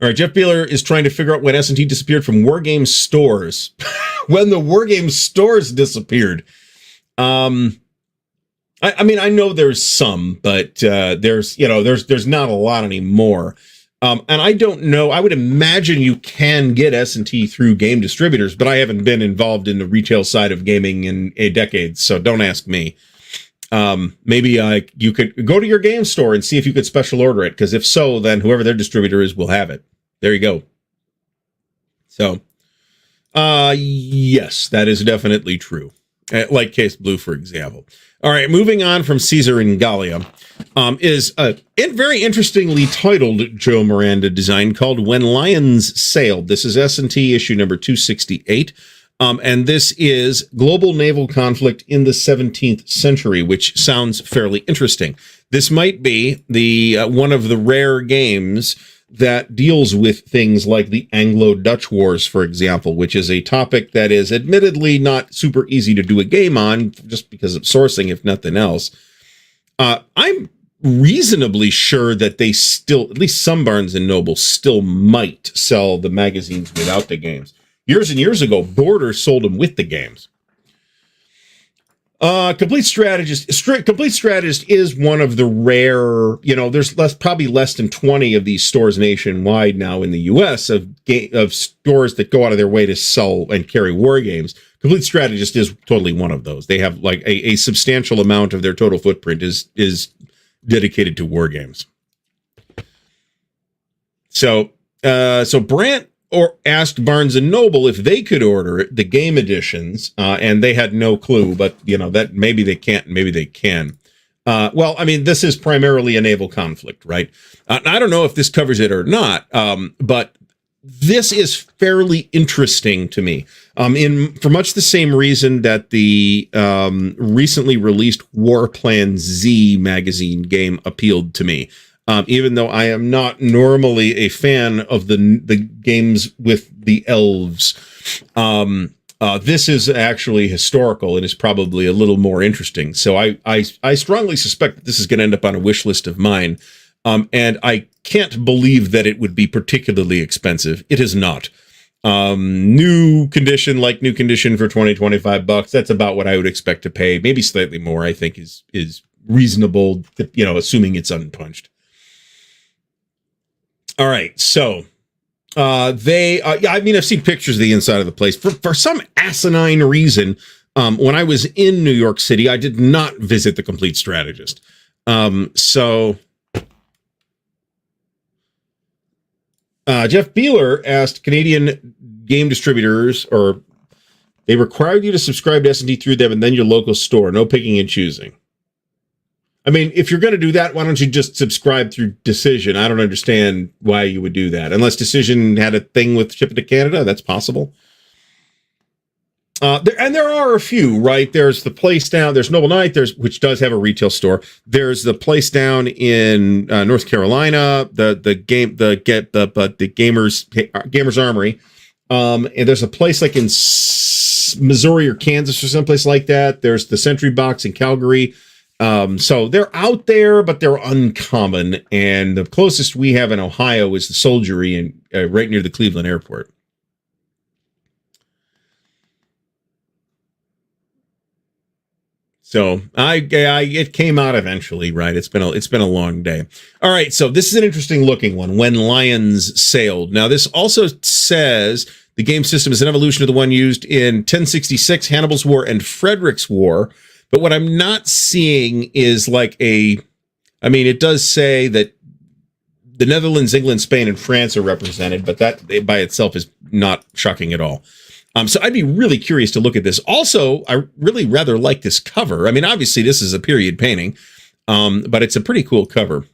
S1: right, Jeff Beeler is trying to figure out when S&T disappeared from Wargame stores. When the Wargame stores disappeared. I mean, I know there's some, but there's not a lot anymore. And I don't know. I would imagine you can get S&T through game distributors, but I haven't been involved in the retail side of gaming in a decade, so don't ask me. Maybe you could go to your game store and see if you could special order it, because if so, then whoever their distributor is will have it. There you go. So, yes, that is definitely true. Like Case Blue, for example. All right, moving on from Caesar in Gallia is a very interestingly titled Joe Miranda design called When Lions Sailed. This is S&T issue number 268. And this is Global Naval Conflict in the 17th Century, which sounds fairly interesting. This might be the one of the rare games that deals with things like the Anglo-Dutch Wars, for example, which is a topic that is admittedly not super easy to do a game on, just because of sourcing, if nothing else. I'm reasonably sure that they still, at least some Barnes & Noble, still might sell the magazines without the games. Years and years ago, Borders sold them with the games. Complete Strategist is one of the rare, there's probably less than 20 of these stores nationwide now in the U.S. of stores that go out of their way to sell and carry war games. Complete Strategist is totally one of those. They have like a substantial amount of their total footprint is dedicated to war games. So Brant asked Barnes & Noble if they could order the game editions, and they had no clue, but, that maybe they can't, maybe they can. Well, I mean, this is primarily a naval conflict, right? I don't know if this covers it or not, but this is fairly interesting to me, for much the same reason that the recently released War Plan Z magazine game appealed to me. Even though I am not normally a fan of the games with the elves, this is actually historical and is probably a little more interesting. So I strongly suspect that this is going to end up on a wish list of mine. And I can't believe that it would be particularly expensive. It is not. New condition for $20-25. That's about what I would expect to pay. Maybe slightly more, I think is reasonable, assuming it's unpunched. All right, so I've seen pictures of the inside of the place. For some asinine reason, when I was in New York City, I did not visit the Complete Strategist. Jeff Beeler asked Canadian game distributors, or they required you to subscribe to S&D through them and then your local store. No picking and choosing. I mean, if you're going to do that, why don't you just subscribe through Decision? I don't understand why you would do that. Unless Decision had a thing with shipping to Canada, that's possible. There are a few, right? There's the place down, there's Noble Knight, which does have a retail store. There's the place down in North Carolina, the Gamers Armory. And there's a place like in Missouri or Kansas or someplace like that. There's the Sentry Box in Calgary. So they're out there, but they're uncommon. And the closest we have in Ohio is the Soldiery right near the Cleveland Airport. So it came out eventually, right? It's been a long day. All right. So this is an interesting looking one. When Lions Sailed. Now this also says the game system is an evolution of the one used in 1066, Hannibal's War, and Frederick's War. But what I'm not seeing is it does say that the Netherlands, England, Spain, and France are represented, but that by itself is not shocking at all. So I'd be really curious to look at this. Also, I really rather like this cover. I mean, obviously this is a period painting, but it's a pretty cool cover.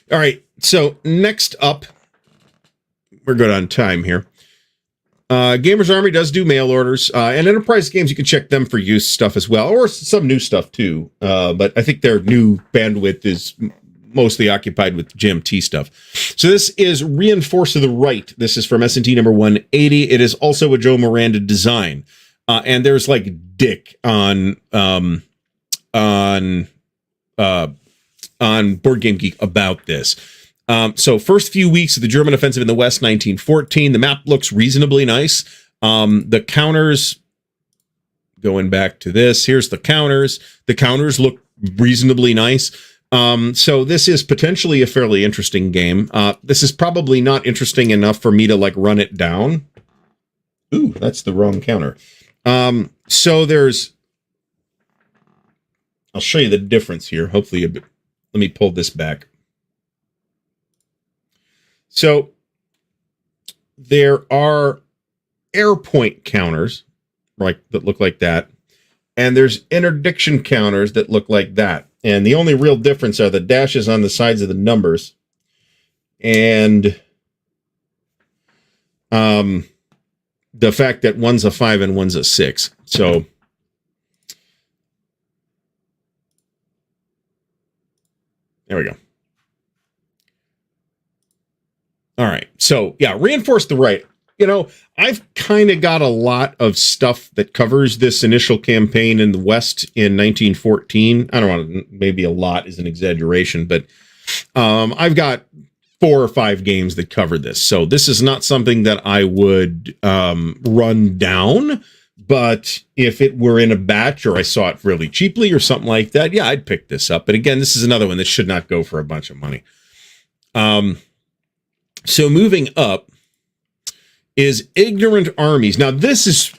S1: All right. So next up, we're good on time here. Gamers Army does do mail orders, and Enterprise Games, you can check them for used stuff as well, or some new stuff too. But I think their new bandwidth is mostly occupied with GMT stuff. So this is Reinforce to the Right. This is from S&T number 180. It is also a Joe Miranda design. And there's like Dick on Board Game Geek about this. So first few weeks of the German offensive in the West, 1914. The map looks reasonably nice. The counters, going back to this, here's the counters. The counters look reasonably nice. So this is potentially a fairly interesting game. This is probably not interesting enough for me to run it down. Ooh, that's the wrong counter. So I'll show you the difference here. Hopefully, let me pull this back. So there are air point counters that look like that. And there's interdiction counters that look like that. And the only real difference are the dashes on the sides of the numbers. And the the fact that one's a 5 and one's a 6. So there we go. All right. So yeah, reinforce the right. You know, I've kind of got a lot of stuff that covers this initial campaign in the West in 1914. I don't want, maybe a lot is an exaggeration, but I've got 4 or 5 games that cover this. So this is not something that I would run down, but if it were in a batch or I saw it really cheaply or something like that, yeah, I'd pick this up. But again, this is another one that should not go for a bunch of money. So moving up is Ignorant Armies. Now, this is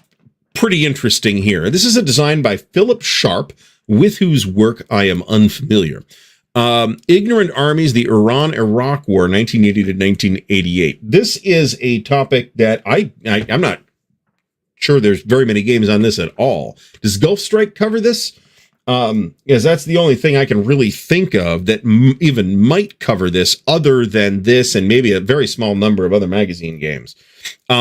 S1: pretty interesting here. This is a design by Philip Sharp, with whose work I am unfamiliar. Ignorant Armies, the Iran-Iraq War, 1980 to 1988. This is a topic that I'm not sure there's very many games on this at all. Does Gulf Strike cover this? Because that's the only thing I can really think of that even might cover this, other than this and maybe a very small number of other magazine games.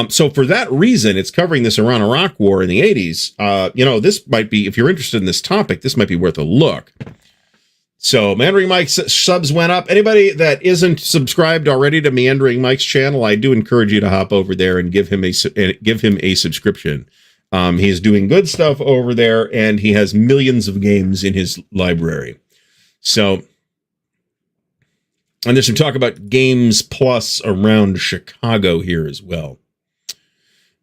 S1: So for that reason, it's covering this Iran-Iraq War in the 80s. You know, this might be, if you're interested in this topic, this might be worth a look. So Meandering Mike's subs went up. Anybody that isn't subscribed already to Meandering Mike's channel, I do encourage you to hop over there and give him a subscription. He's doing good stuff over there, and he has millions of games in his library. So, and there's some talk about Games Plus around Chicago here as well.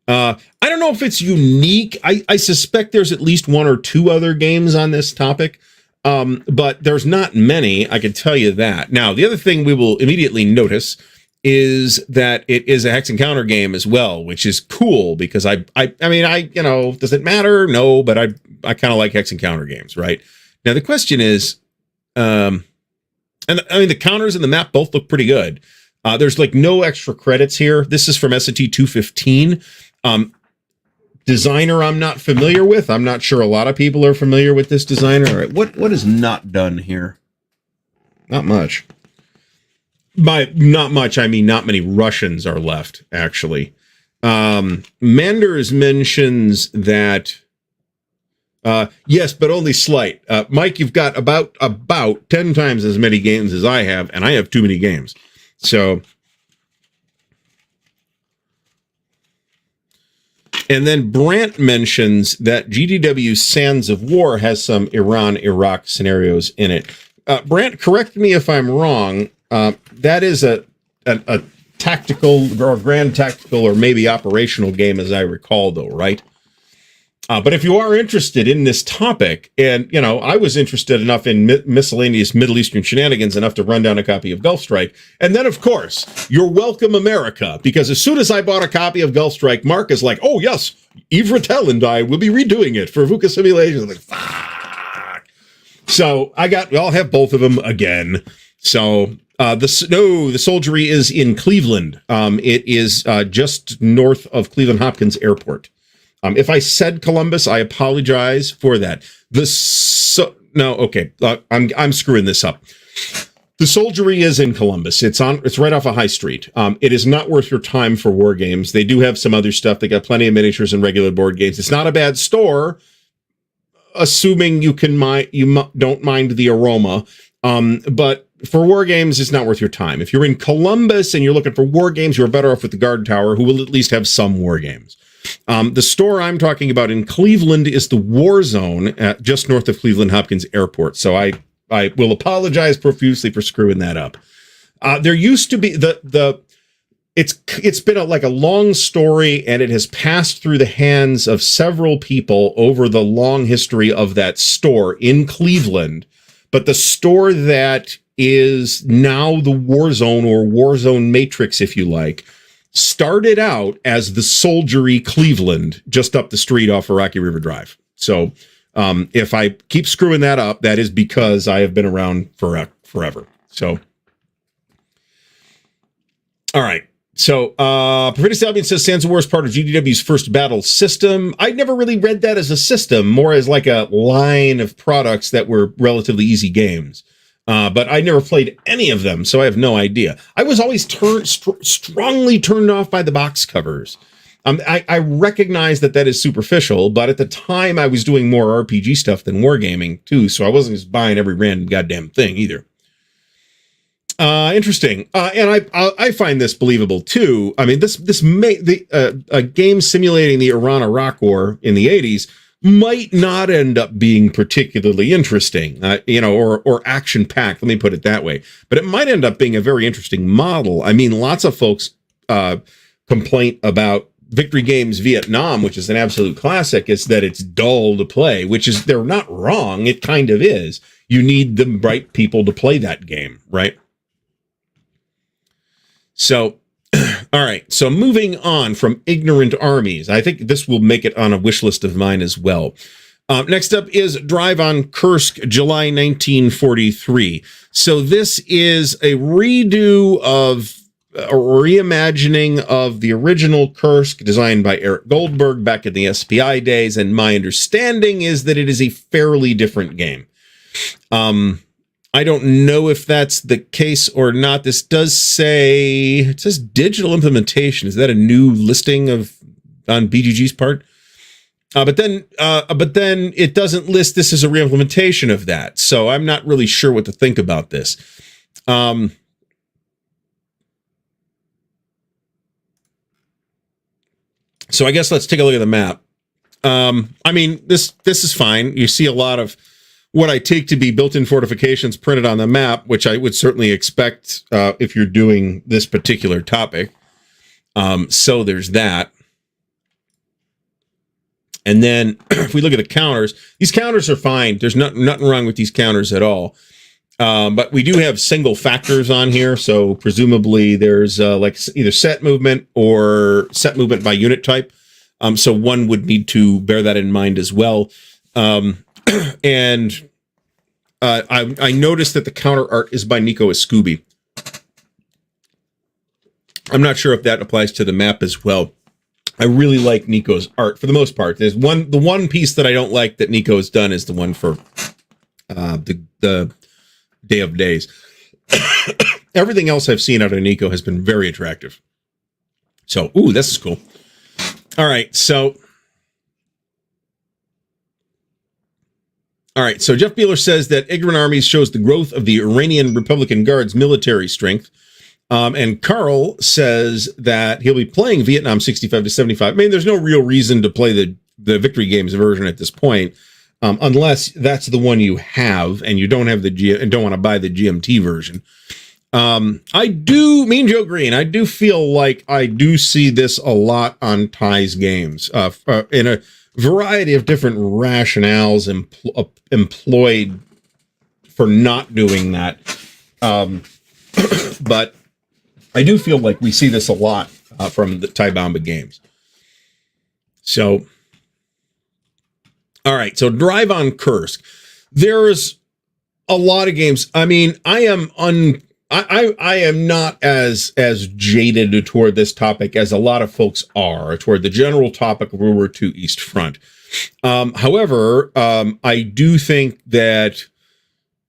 S1: I don't know if it's unique. I suspect there's at least 1 or 2 other games on this topic, but there's not many, I can tell you that. Now, the other thing we will immediately notice is that it is a hex and counter game as well, which is cool because I mean, you know, does it matter? No, but I kind of like hex and counter games, right? Now, the question is, and I mean, the counters and the map both look pretty good. There's like no extra credits here. This is from S&T 215. Designer I'm not familiar with. I'm not sure a lot of people are familiar with this designer. All right, what is not done here? Not much. By not much, I mean not many Russians are left, actually. Manders mentions that, yes, but only slight. Mike, you've got about 10 times as many games as I have, and I have too many games. So, and then Brandt mentions that GDW Sands of War has some Iran-Iraq scenarios in it. Brandt, correct me if I'm wrong. That is a tactical or grand tactical or maybe operational game, as I recall, though, right? But if you are interested in this topic, and, you know, I was interested enough in miscellaneous Middle Eastern shenanigans enough to run down a copy of Gulf Strike. And then, of course, you're welcome, America, because as soon as I bought a copy of Gulf Strike, Mark is like, oh, yes, Yves Rattel and I will be redoing it for VUCA Simulations. I'm like, fuck. So I'll have both of them again. So the soldiery is in Cleveland. It is just north of Cleveland Hopkins Airport. If I said Columbus, I apologize for that. I'm screwing this up. The soldiery is in Columbus. It's right off a high street. It is not worth your time for war games. They do have some other stuff. They got plenty of miniatures and regular board games. It's not a bad store, assuming you don't mind the aroma. But for war games, it's not worth your time. If you're in Columbus and you're looking for war games, you're better off with the Guard Tower, who will at least have some war games. The store I'm talking about in Cleveland is the War Zone, just north of Cleveland Hopkins Airport. So I will apologize profusely for screwing that up. There used to be it's been like a long story, and it has passed through the hands of several people over the long history of that store in Cleveland. But the store that is now the War Zone, or War Zone Matrix, if you like, started out as the Soldiery Cleveland, just up the street off of Rocky River Drive. So if I keep screwing that up, that is because I have been around forever. So, all right. So, Perfidious Albion says Sands of War is part of GDW's first battle system. I never really read that as a system, more as like a line of products that were relatively easy games. But I never played any of them, so I have no idea. I was always strongly turned off by the box covers. I recognize that is superficial, but at the time I was doing more RPG stuff than wargaming too, so I wasn't just buying every random goddamn thing either. Interesting. And I find this believable too. I mean, a game simulating the Iran-Iraq War in the 80s might not end up being particularly interesting, or action-packed, let me put it that way. But it might end up being a very interesting model. I mean, lots of folks complain about Victory Games Vietnam, which is an absolute classic, is that it's dull to play, which is, they're not wrong. It kind of is. You need the right people to play that game, right? So, all right. So moving on from ignorant armies, I think this will make it on a wish list of mine as well. Next up is Drive on Kursk, July 1943. So this is a redo of a reimagining of the original Kursk designed by Eric Goldberg back in the SPI days. And my understanding is that it is a fairly different game. I don't know if that's the case or not. This does say, it says digital implementation. Is that a new listing on BGG's part? But then it doesn't list this as a reimplementation of that. So I'm not really sure what to think about this. So I guess let's take a look at the map. I mean, this is fine. You see a lot of what I take to be built-in fortifications printed on the map, which I would certainly expect if you're doing this particular topic. So there's that. And then if we look at the counters, these counters are fine. There's nothing wrong with these counters at all. But we do have single factors on here. So presumably there's like either set movement or set movement by unit type. So one would need to bear that in mind as well. And I noticed that the counter art is by Nico Escubi. I'm not sure if that applies to the map as well. I really like Nico's art for the most part. There's the one piece that I don't like that Nico has done is the one for the Day of Days. Everything else I've seen out of Nico has been very attractive. So, ooh, this is cool. All right, so Jeff Beeler says that ignorant armies shows the growth of the Iranian Republican Guard's military strength. And Carl says that he'll be playing Vietnam 65 to 75. I mean, there's no real reason to play the Victory Games version at this point, unless that's the one you have and you don't have and don't want to buy the GMT version. Mean Joe Green, I do feel like I do see this a lot on Ty's games, in a variety of different rationales employed for not doing that. But I do feel like we see this a lot from the Ty Bamba games. So, all right. So Drive on Kursk. There's a lot of games. I mean, I am not as jaded toward this topic as a lot of folks are toward the general topic of World War II East Front. However, I do think that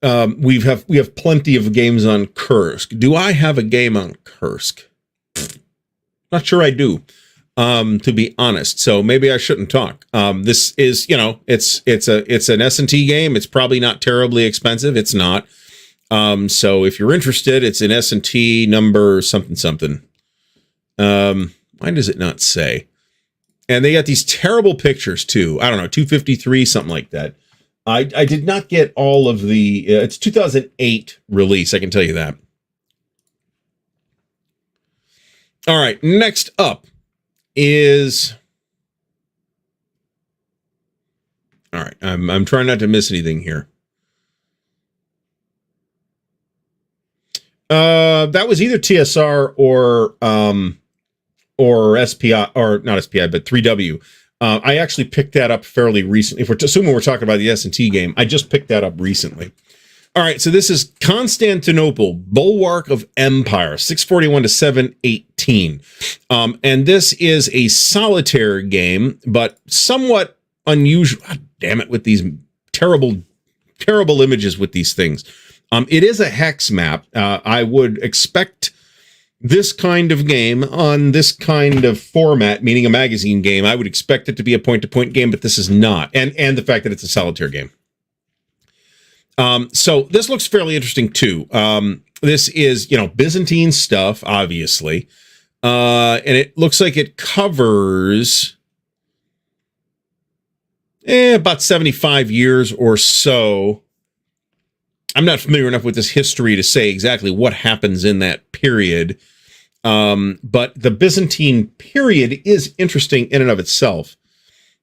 S1: we have plenty of games on Kursk. Do I have a game on Kursk? Not sure I do, to be honest. So maybe I shouldn't talk. This is, it's an S&T game. It's probably not terribly expensive. It's not. So if you're interested, it's an S&T number something. Why does it not say? And they got these terrible pictures too. I don't know, 253, something like that. I did not get all of the, it's 2008 release, I can tell you that. All right, next up is, all right, I'm trying not to miss anything here. That was either TSR or SPI, or not SPI, but 3W. I actually picked that up fairly recently. If we're assuming we're talking about the S&T game, I just picked that up recently. All right, so this is Constantinople, Bulwark of Empire, 641 to 718. And this is a solitaire game, but somewhat unusual. God damn it, with these terrible images with these things. It is a hex map. I would expect this kind of game on this kind of format, meaning a magazine game, I would expect it to be a point-to-point game, but this is not. And the fact that it's a solitaire game. So this looks fairly interesting too. This is, Byzantine stuff, obviously. And it looks like it covers about 75 years or so. I'm not familiar enough with this history to say exactly what happens in that period. But the Byzantine period is interesting in and of itself.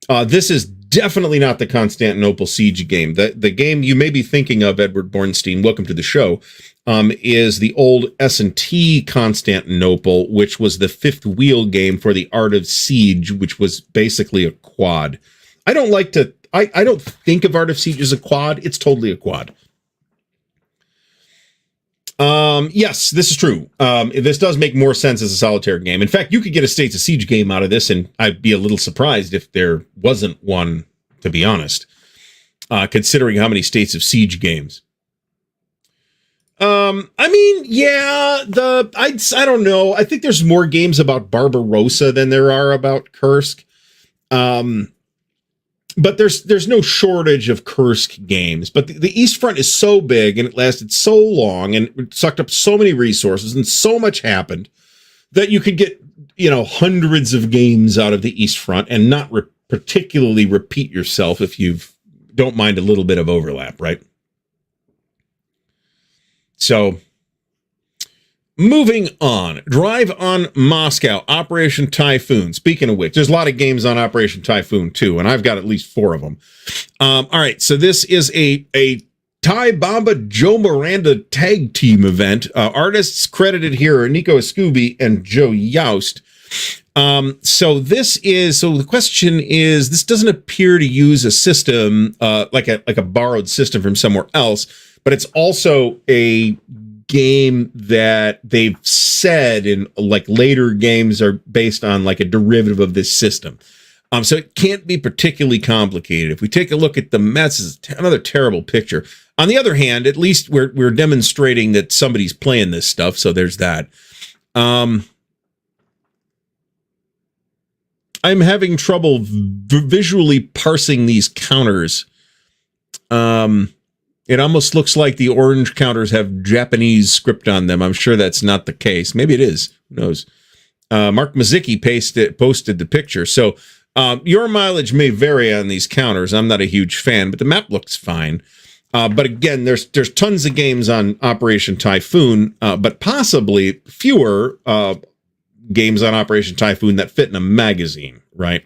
S1: This is definitely not the Constantinople siege game. The game you may be thinking of, Edward Bornstein, welcome to the show, is the old S&T Constantinople, which was the fifth wheel game for the Art of Siege, which was basically a quad. I don't think of Art of Siege as a quad. It's totally a quad. Yes, this is true. This does make more sense as a solitaire game. In fact, you could get a States of Siege game out of this, and I'd be a little surprised if there wasn't one, to be honest, considering how many States of Siege games. I don't know. I think there's more games about Barbarossa than there are about Kursk. But there's no shortage of Kursk games. But the East Front is so big and it lasted so long and it sucked up so many resources and so much happened that you could get, hundreds of games out of the East Front and not particularly repeat yourself if you don't mind a little bit of overlap, right? So, moving on. Drive on Moscow, Operation Typhoon. Speaking of which, there's a lot of games on Operation Typhoon too, and I've got at least 4 of them. All right, so this is a Ty Bomba Joe Miranda tag team event. Artists credited here are Nico Escubi and Joe Youst. So the question is, this doesn't appear to use a system like a borrowed system from somewhere else, but it's also a game that they've said in later games are based on a derivative of this system. So it can't be particularly complicated. If we take a look at the Mets, it's another terrible picture. On the other hand, at least we're demonstrating that somebody's playing this stuff. So there's that. I'm having trouble visually parsing these counters. It almost looks like the orange counters have Japanese script on them. I'm sure that's not the case. Maybe it is. Who knows? Mark Mazicki posted the picture. So your mileage may vary on these counters. I'm not a huge fan, but the map looks fine. But again, there's tons of games on Operation Typhoon, but possibly fewer games on Operation Typhoon that fit in a magazine, right?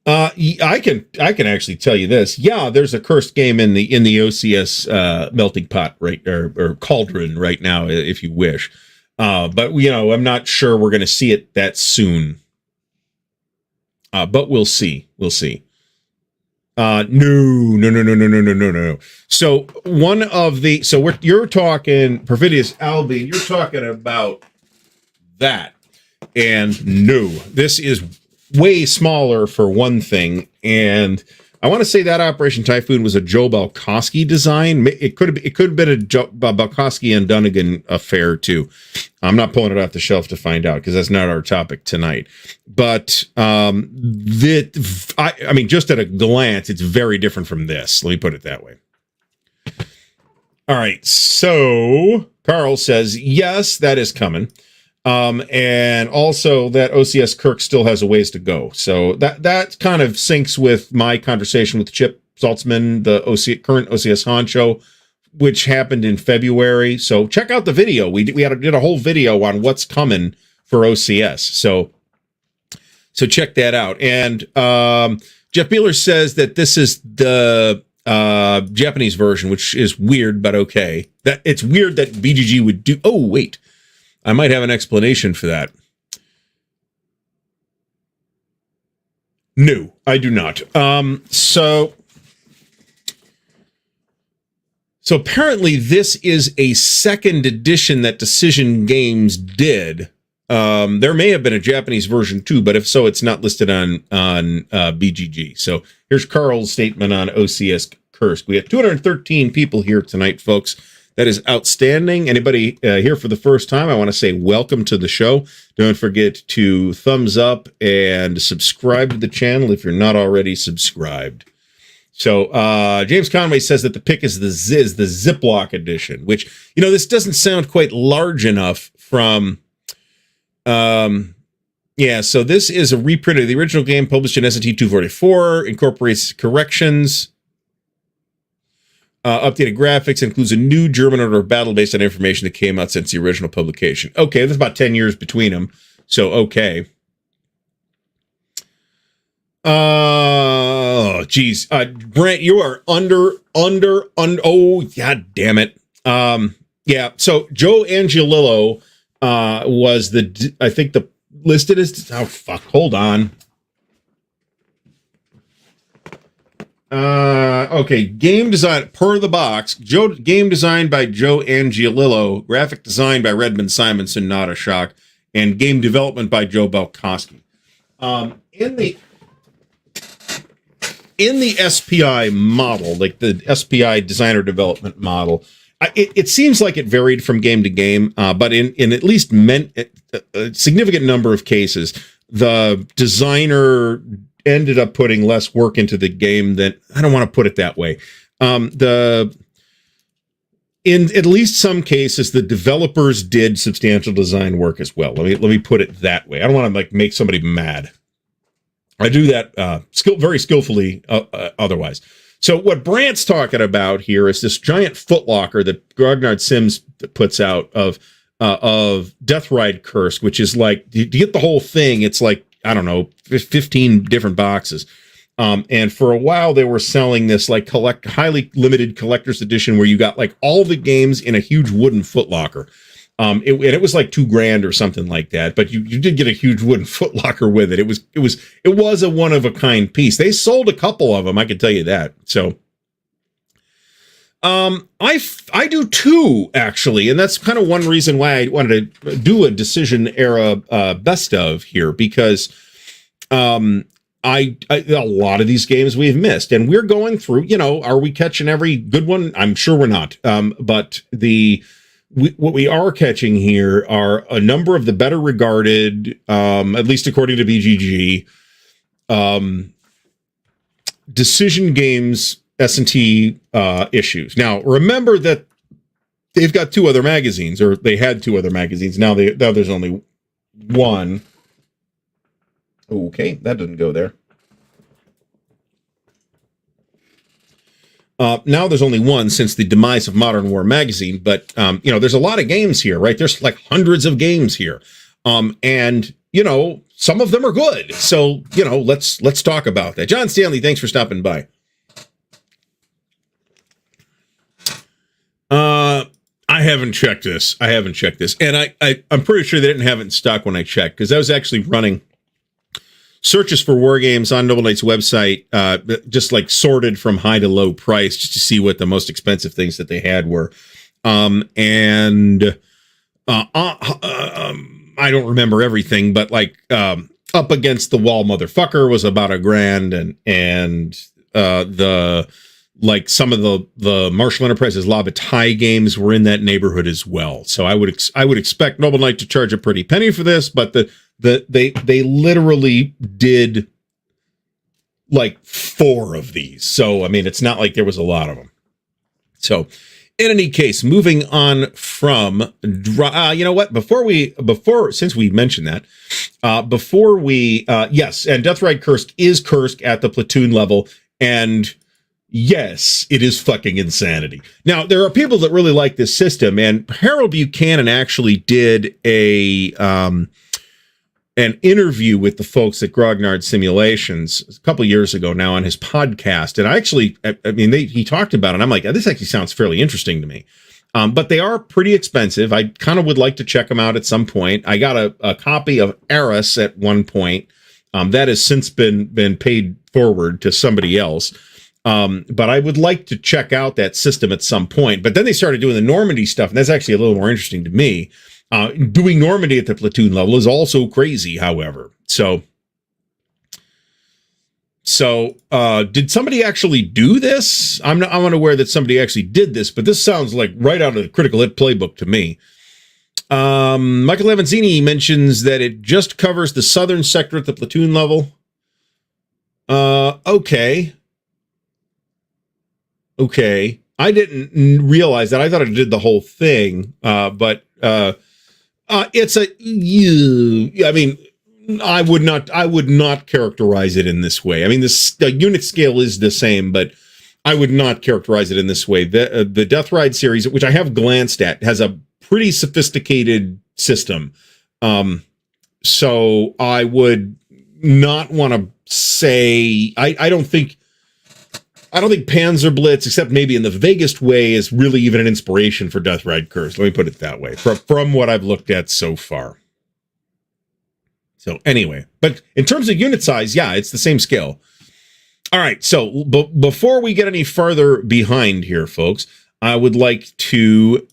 S1: I can actually tell you this. Yeah, there's a cursed game in the OCS melting pot or cauldron right now, if you wish. But I'm not sure we're going to see it that soon. But we'll see. We'll see. No. So you're talking Perfidious Albion. You're talking about that, and no, this is way smaller for one thing, and I want to say that Operation Typhoon was a Joe Balkowski design. It could have been a Balkowski and Dunnigan affair too. I'm not pulling it off the shelf to find out because that's not our topic tonight. But I mean, just at a glance, it's very different from this. Let me put it that way. All right, so Carl says yes, that is coming. And also that OCS Kirk still has a ways to go. So that kind of syncs with my conversation with Chip Saltzman, the current OCS honcho, which happened in February. So check out the video. We did a whole video on what's coming for OCS. So check that out. And Jeff Beeler says that this is the Japanese version, which is weird, but okay. That it's weird that BGG would do. Oh, wait. I might have an explanation for that. No, I do not. So apparently this is a second edition that Decision Games did. There may have been a Japanese version too, but if so, it's not listed on BGG. So here's Carl's statement on OCS Kursk. We have 213 people here tonight, folks. That is outstanding. Anybody here for the first time, I want to say welcome to the show. Don't forget to thumbs up and subscribe to the channel if you're not already subscribed. So James Conway says that the pick is the Ziploc edition, which, you know, this doesn't sound quite large enough from... yeah, so this is a reprint of the original game published in S&T 244, incorporates corrections, updated graphics, includes a new German order of battle based on information that came out since the original publication. Okay, there's about 10 years between them, so okay. Oh, geez. Brent, you are under, oh, god damn it. Yeah, so Joe Angiolillo was I think the listed as, oh, fuck, hold on. Okay, game design, per the box, game designed by Joe Angiolillo, graphic design by Redmond Simonson, not a shock, and game development by Joe Belkowski. In the SPI model, like the SPI designer development model, it seems like it varied from game to game, but in at least a significant number of cases, the designer ended up putting less work into the game than, I don't want to put it that way. In at least some cases, the developers did substantial design work as well. Let me put it that way. I don't want to like make somebody mad. I do that very skillfully otherwise. So what Brant's talking about here is this giant footlocker that Grognard Sims puts out of Death Ride Kursk, which is like, to get the whole thing, it's like, I don't know, 15 different boxes. And for a while they were selling this like highly limited collector's edition where you got like all the games in a huge wooden footlocker. It was like $2,000 or something like that, but you did get a huge wooden footlocker with it. It was a one of a kind piece. They sold a couple of them, I can tell you that. So, I do too, actually, and that's kind of one reason why I wanted to do a decision era best of here, because a lot of these games we've missed, and we're going through. You know, are we catching every good one? I'm sure we're not. But what we are catching here are a number of the better regarded, at least according to BGG, decision games S&T issues. Now, remember that they've got two other magazines, or they had two other magazines. Now there's only one. Okay, that didn't go there. Now there's only one since the demise of Modern War magazine, but, you know, there's a lot of games here, right? There's like hundreds of games here. And, you know, some of them are good. So, you know, let's talk about that. John Stanley, thanks for stopping by. I haven't checked this. And I'm pretty sure they didn't have it in stock when I checked, because I was actually running searches for war games on Noble Knight's website, just like sorted from high to low price, just to see what the most expensive things that they had were. I don't remember everything, but like Up Against the Wall Motherfucker was about $1,000, and the like some of the Marshall Enterprises La Bataille games were in that neighborhood as well. So I would expect Noble Knight to charge a pretty penny for this, but they literally did like 4 of these. So I mean, it's not like there was a lot of them. So in any case, moving on from you know what? Since we mentioned that, yes, and Death Ride Kursk is Kursk at the platoon level, and yes, it is fucking insanity. Now, there are people that really like this system, and Harold Buchanan actually did an interview with the folks at Grognard Simulations a couple years ago now on his podcast. And he talked about it. I'm like, this actually sounds fairly interesting to me. But they are pretty expensive. I kind of would like to check them out at some point. I got a copy of Eris at one point. That has since been paid forward to somebody else. But I would like to check out that system at some point. But then they started doing the Normandy stuff, and that's actually a little more interesting to me. Doing Normandy at the platoon level is also crazy, however. So So, did somebody actually do this? I'm unaware that somebody actually did this, but this sounds like right out of the Critical Hit playbook to me. Michael Avanzini mentions that it just covers the southern sector at the platoon level. Okay. I didn't realize that. I thought it did the whole thing, but it's I mean, I would not characterize it in this way. I mean, the unit scale is the same, but I would not characterize it in this way. The Death Ride series, which I have glanced at, has a pretty sophisticated system. So I would not want to say, I don't think Panzer Blitz, except maybe in the vaguest way, is really even an inspiration for Death Ride Curse. Let me put it that way, from what I've looked at so far. So anyway, but in terms of unit size, yeah, it's the same scale. All right, so before we get any farther behind here, folks, I would like to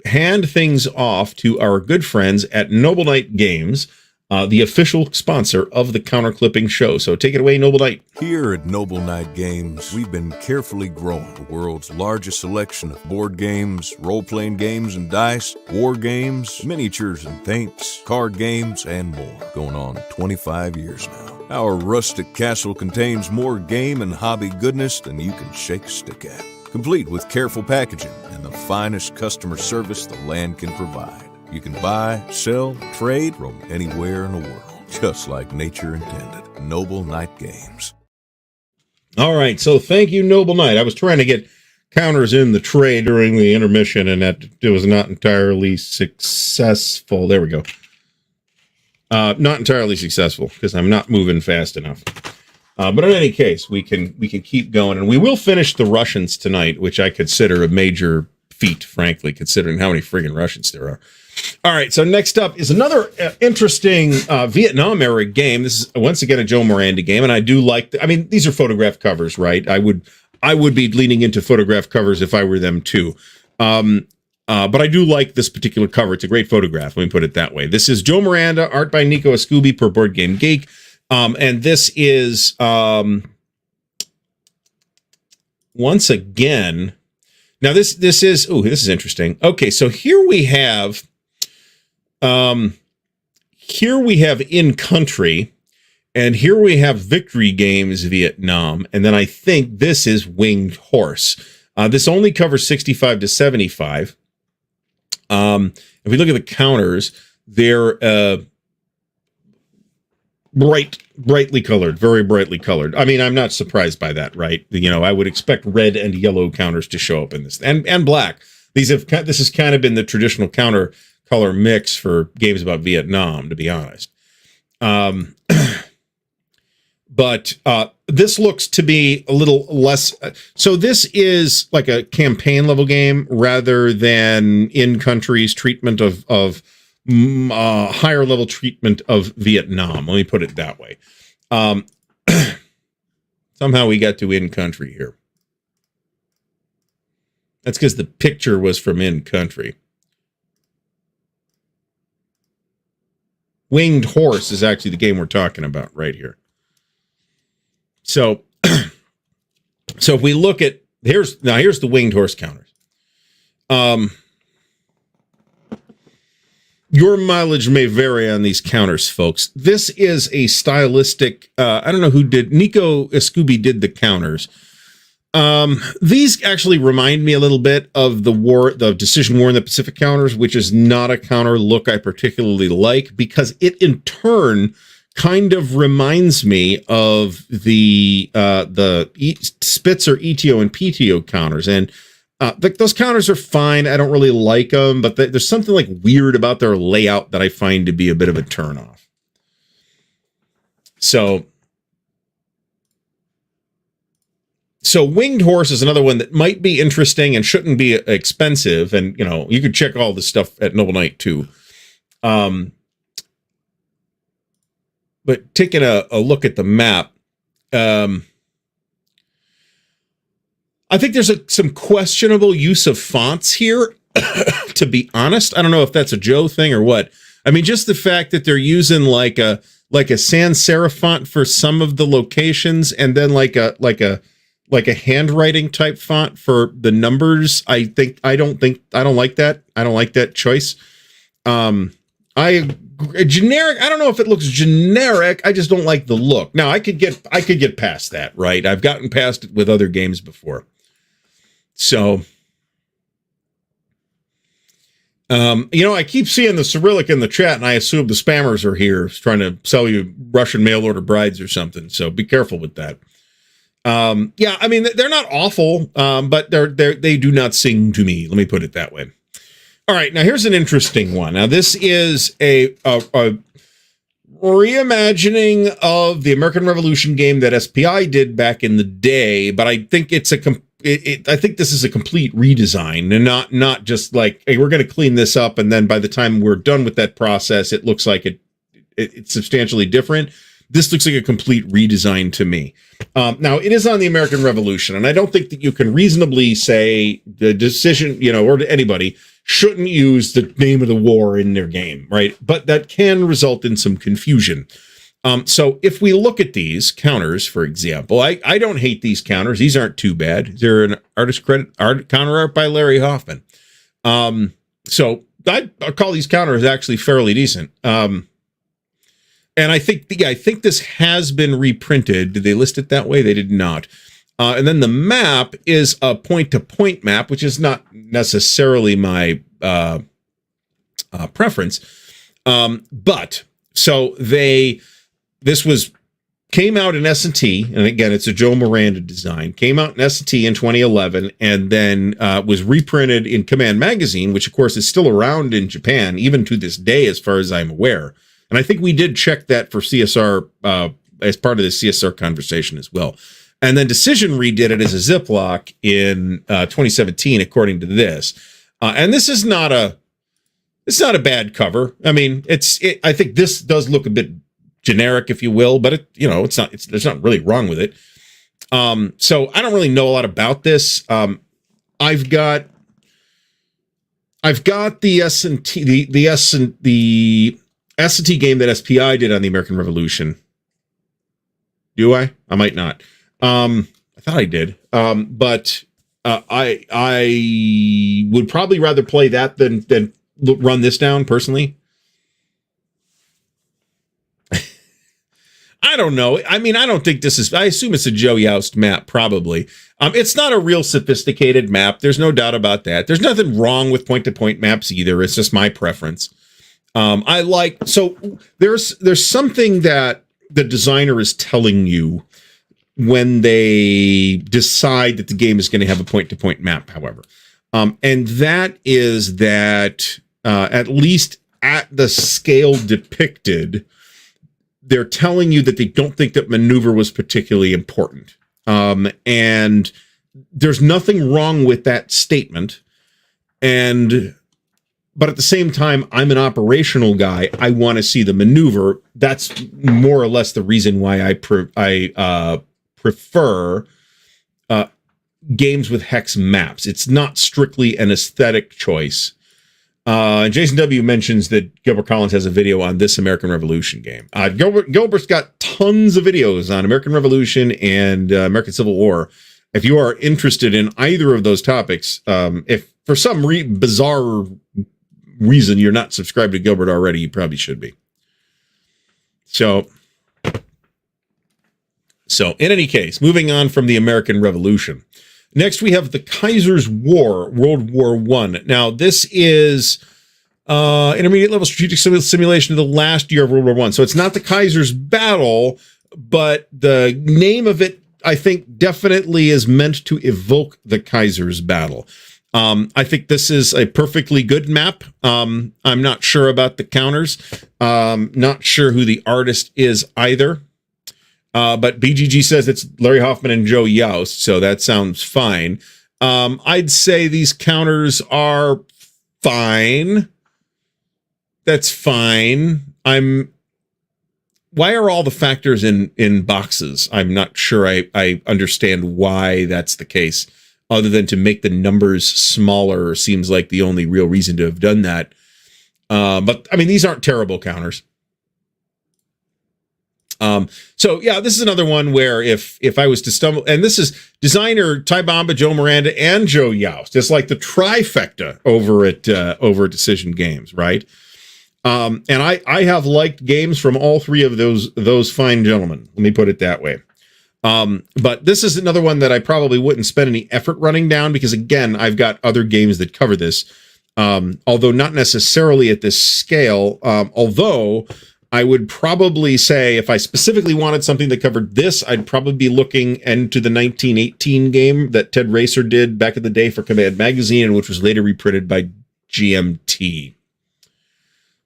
S1: hand things off to our good friends at Noble Knight Games, the official sponsor of the Counterclipping Show. So take it away, Noble Knight.
S2: Here at Noble Knight Games, we've been carefully growing the world's largest selection of board games, role-playing games and dice, war games, miniatures and paints, card games, and more. Going on 25 years now. Our rustic castle contains more game and hobby goodness than you can shake a stick at. Complete with careful packaging and the finest customer service the land can provide. You can buy, sell, trade from anywhere in the world, just like nature intended. Noble Knight Games.
S1: All right, so thank you, Noble Knight. I was trying to get counters in the tray during the intermission, and that it was not entirely successful. There we go. Not entirely successful because I'm not moving fast enough. But in any case, we can keep going, and we will finish the Russians tonight, which I consider a major feat, frankly, considering how many friggin' Russians there are. All right, so next up is another interesting Vietnam-era game. This is, once again, a Joe Miranda game, and I do like... I mean, these are photograph covers, right? I would be leaning into photograph covers if I were them, too. But I do like this particular cover. It's a great photograph, let me put it that way. This is Joe Miranda, art by Nico Escubi per Board Game Geek. And this is, once again... Now, this is interesting. Okay, so here we have... here we have In Country, and here we have Victory Games Vietnam, and then I think this is Winged Horse. This only covers 65 to 75. If we look at the counters, they're brightly colored, very brightly colored. I mean, I'm not surprised by that, right? You know, I would expect red and yellow counters to show up in this, and black. This has kind of been the traditional counter color mix for games about Vietnam, to be honest. But this looks to be a little less. So this is like a campaign level game rather than In Country's treatment of higher level treatment of Vietnam. Let me put it that way. Somehow we got to In Country here. That's because the picture was from In Country. Winged Horse is actually the game we're talking about right here. So, so if we look at here's the Winged Horse counters. Your mileage may vary on these counters, folks. This is a stylistic. I don't know who did. Nico Escubi did the counters. These actually remind me a little bit of the Decision War in the Pacific counters, which is not a counter look I particularly like because it in turn kind of reminds me of the Spitzer ETO and PTO counters, and those counters are fine. I don't really like them, but there's something like weird about their layout that I find to be a bit of a turnoff. So Winged Horse is another one that might be interesting and shouldn't be expensive. And, you know, you could check all this stuff at Noble Knight too. But taking a look at the map, I think there's some questionable use of fonts here, to be honest. I don't know if that's a Joe thing or what. I mean, just the fact that they're using like a sans serif font for some of the locations, and then like a handwriting type font for the numbers. I don't like that. I don't like that choice. Generic. I don't know if it looks generic. I just don't like the look. Now I could get past that, right? I've gotten past it with other games before. So, I keep seeing the Cyrillic in the chat, and I assume the spammers are here trying to sell you Russian mail order brides or something. So be careful with that. Yeah, I mean, they're not awful, but they do not sing to me. Let me put it that way. All right, now here's an interesting one. Now this is a reimagining of the American Revolution game that SPI did back in the day, but I think I think this is a complete redesign, and not just like, hey, we're going to clean this up, and then by the time we're done with that process, it looks like it's substantially different. This looks like a complete redesign to me. Now, it is on the American Revolution, and I don't think that you can reasonably say the decision, or to anybody, shouldn't use the name of the war in their game, right? But that can result in some confusion. So if we look at these counters, for example, I don't hate these counters. These aren't too bad. They're an artist credit counter art by Larry Hoffman. So I'll call these counters actually fairly decent. And I think this has been reprinted. Did they list it that way? They did not. And then the map is a point-to-point map, which is not necessarily my preference. But so this came out in S&T, and again, it's a Joe Miranda design, came out in S&T in 2011, and then was reprinted in Command Magazine, which of course is still around in Japan, even to this day, as far as I'm aware. And I think we did check that for CSR as part of the CSR conversation as well. And then Decision redid it as a Ziploc in 2017, according to this. And this is not a bad cover. I mean, I think this does look a bit generic, if you will, but there's not really wrong with it. So I don't really know a lot about this. I've got the S&T game that SPI did on the American Revolution. Do I? I might not. I thought I did. But I would probably rather play that than run this down personally. I don't know. I mean, I don't think I assume it's a Joe Youst map, probably. It's not a real sophisticated map. There's no doubt about that. There's nothing wrong with point-to-point maps either. It's just my preference. There's something that the designer is telling you when they decide that the game is going to have a point-to-point map, however. And that is that, at least at the scale depicted, they're telling you that they don't think that maneuver was particularly important. And there's nothing wrong with that statement. But at the same time, I'm an operational guy. I want to see the maneuver. That's more or less the reason why I prefer games with hex maps. It's not strictly an aesthetic choice. Jason W. mentions that Gilbert Collins has a video on this American Revolution game. Gilbert's got tons of videos on American Revolution and American Civil War. If you are interested in either of those topics, if for some bizarre reason you're not subscribed to Gilbert already, you probably should be. So in any case, moving on from the American Revolution. Next, we have the Kaiser's War, World War I. Now, this is intermediate level strategic simulation of the last year of World War I. So it's not the Kaiser's Battle, but the name of it, I think, definitely is meant to evoke the Kaiser's Battle. I think this is a perfectly good map. I'm not sure about the counters. Not sure who the artist is either. But BGG says it's Larry Hoffman and Joe Youst, so that sounds fine. I'd say these counters are fine. That's fine. Why are all the factors in boxes? I'm not sure I understand why that's the case, other than to make the numbers smaller seems like the only real reason to have done that. But I mean, these aren't terrible counters. So yeah, this is another one where if I was to stumble, and this is designer Ty Bomba, Joe Miranda, and Joe Youst. It's like the trifecta over at Decision Games, right? And I have liked games from all three of those fine gentlemen. Let me put it that way. But this is another one that I probably wouldn't spend any effort running down because, again, I've got other games that cover this, although not necessarily at this scale. Although I would probably say if I specifically wanted something that covered this, I'd probably be looking into the 1918 game that Ted Racer did back in the day for Command Magazine, and which was later reprinted by GMT.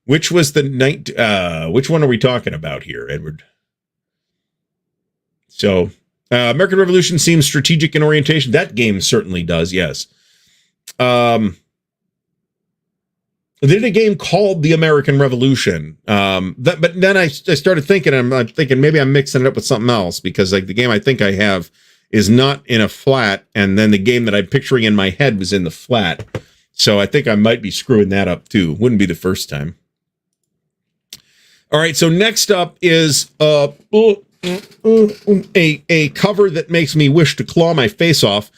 S1: Which was the night? Which one are we talking about here, Edward? So, American Revolution seems strategic in orientation. That game certainly does, yes. They did a game called The American Revolution. But then I started thinking, I'm thinking maybe I'm mixing it up with something else because like the game I think I have is not in a flat, and then the game that I'm picturing in my head was in the flat. So I think I might be screwing that up too. Wouldn't be the first time. All right, so next up is a cover that makes me wish to claw my face off.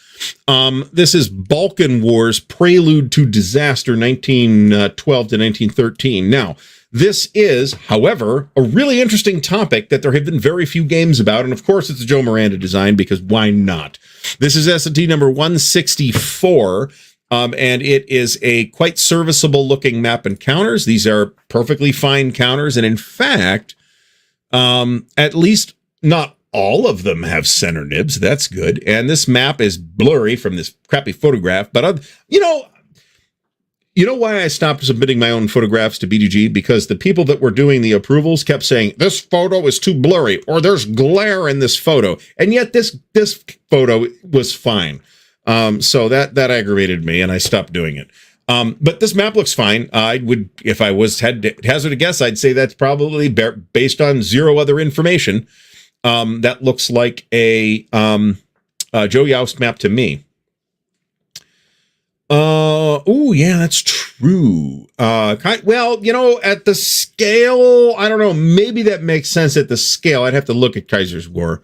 S1: This is Balkan Wars, Prelude to Disaster, 1912 to 1913. Now, this is, however, a really interesting topic that there have been very few games about, and of course it's a Joe Miranda design, because why not? This is S&T number 164, and it is a quite serviceable looking map and counters. These are perfectly fine counters, and in fact, at least not all of them have center nibs. That's good. And this map is blurry from this crappy photograph. But, you know why I stopped submitting my own photographs to BGG? Because the people that were doing the approvals kept saying, this photo is too blurry, or there's glare in this photo. And yet this photo was fine. So that aggravated me, and I stopped doing it. But this map looks fine. I would, if I had to hazard a guess, I'd say that's probably based on zero other information. That looks like a Joe Youst map to me. Oh yeah, that's true. Well, at the scale, I don't know. Maybe that makes sense at the scale. I'd have to look at Kaiser's War.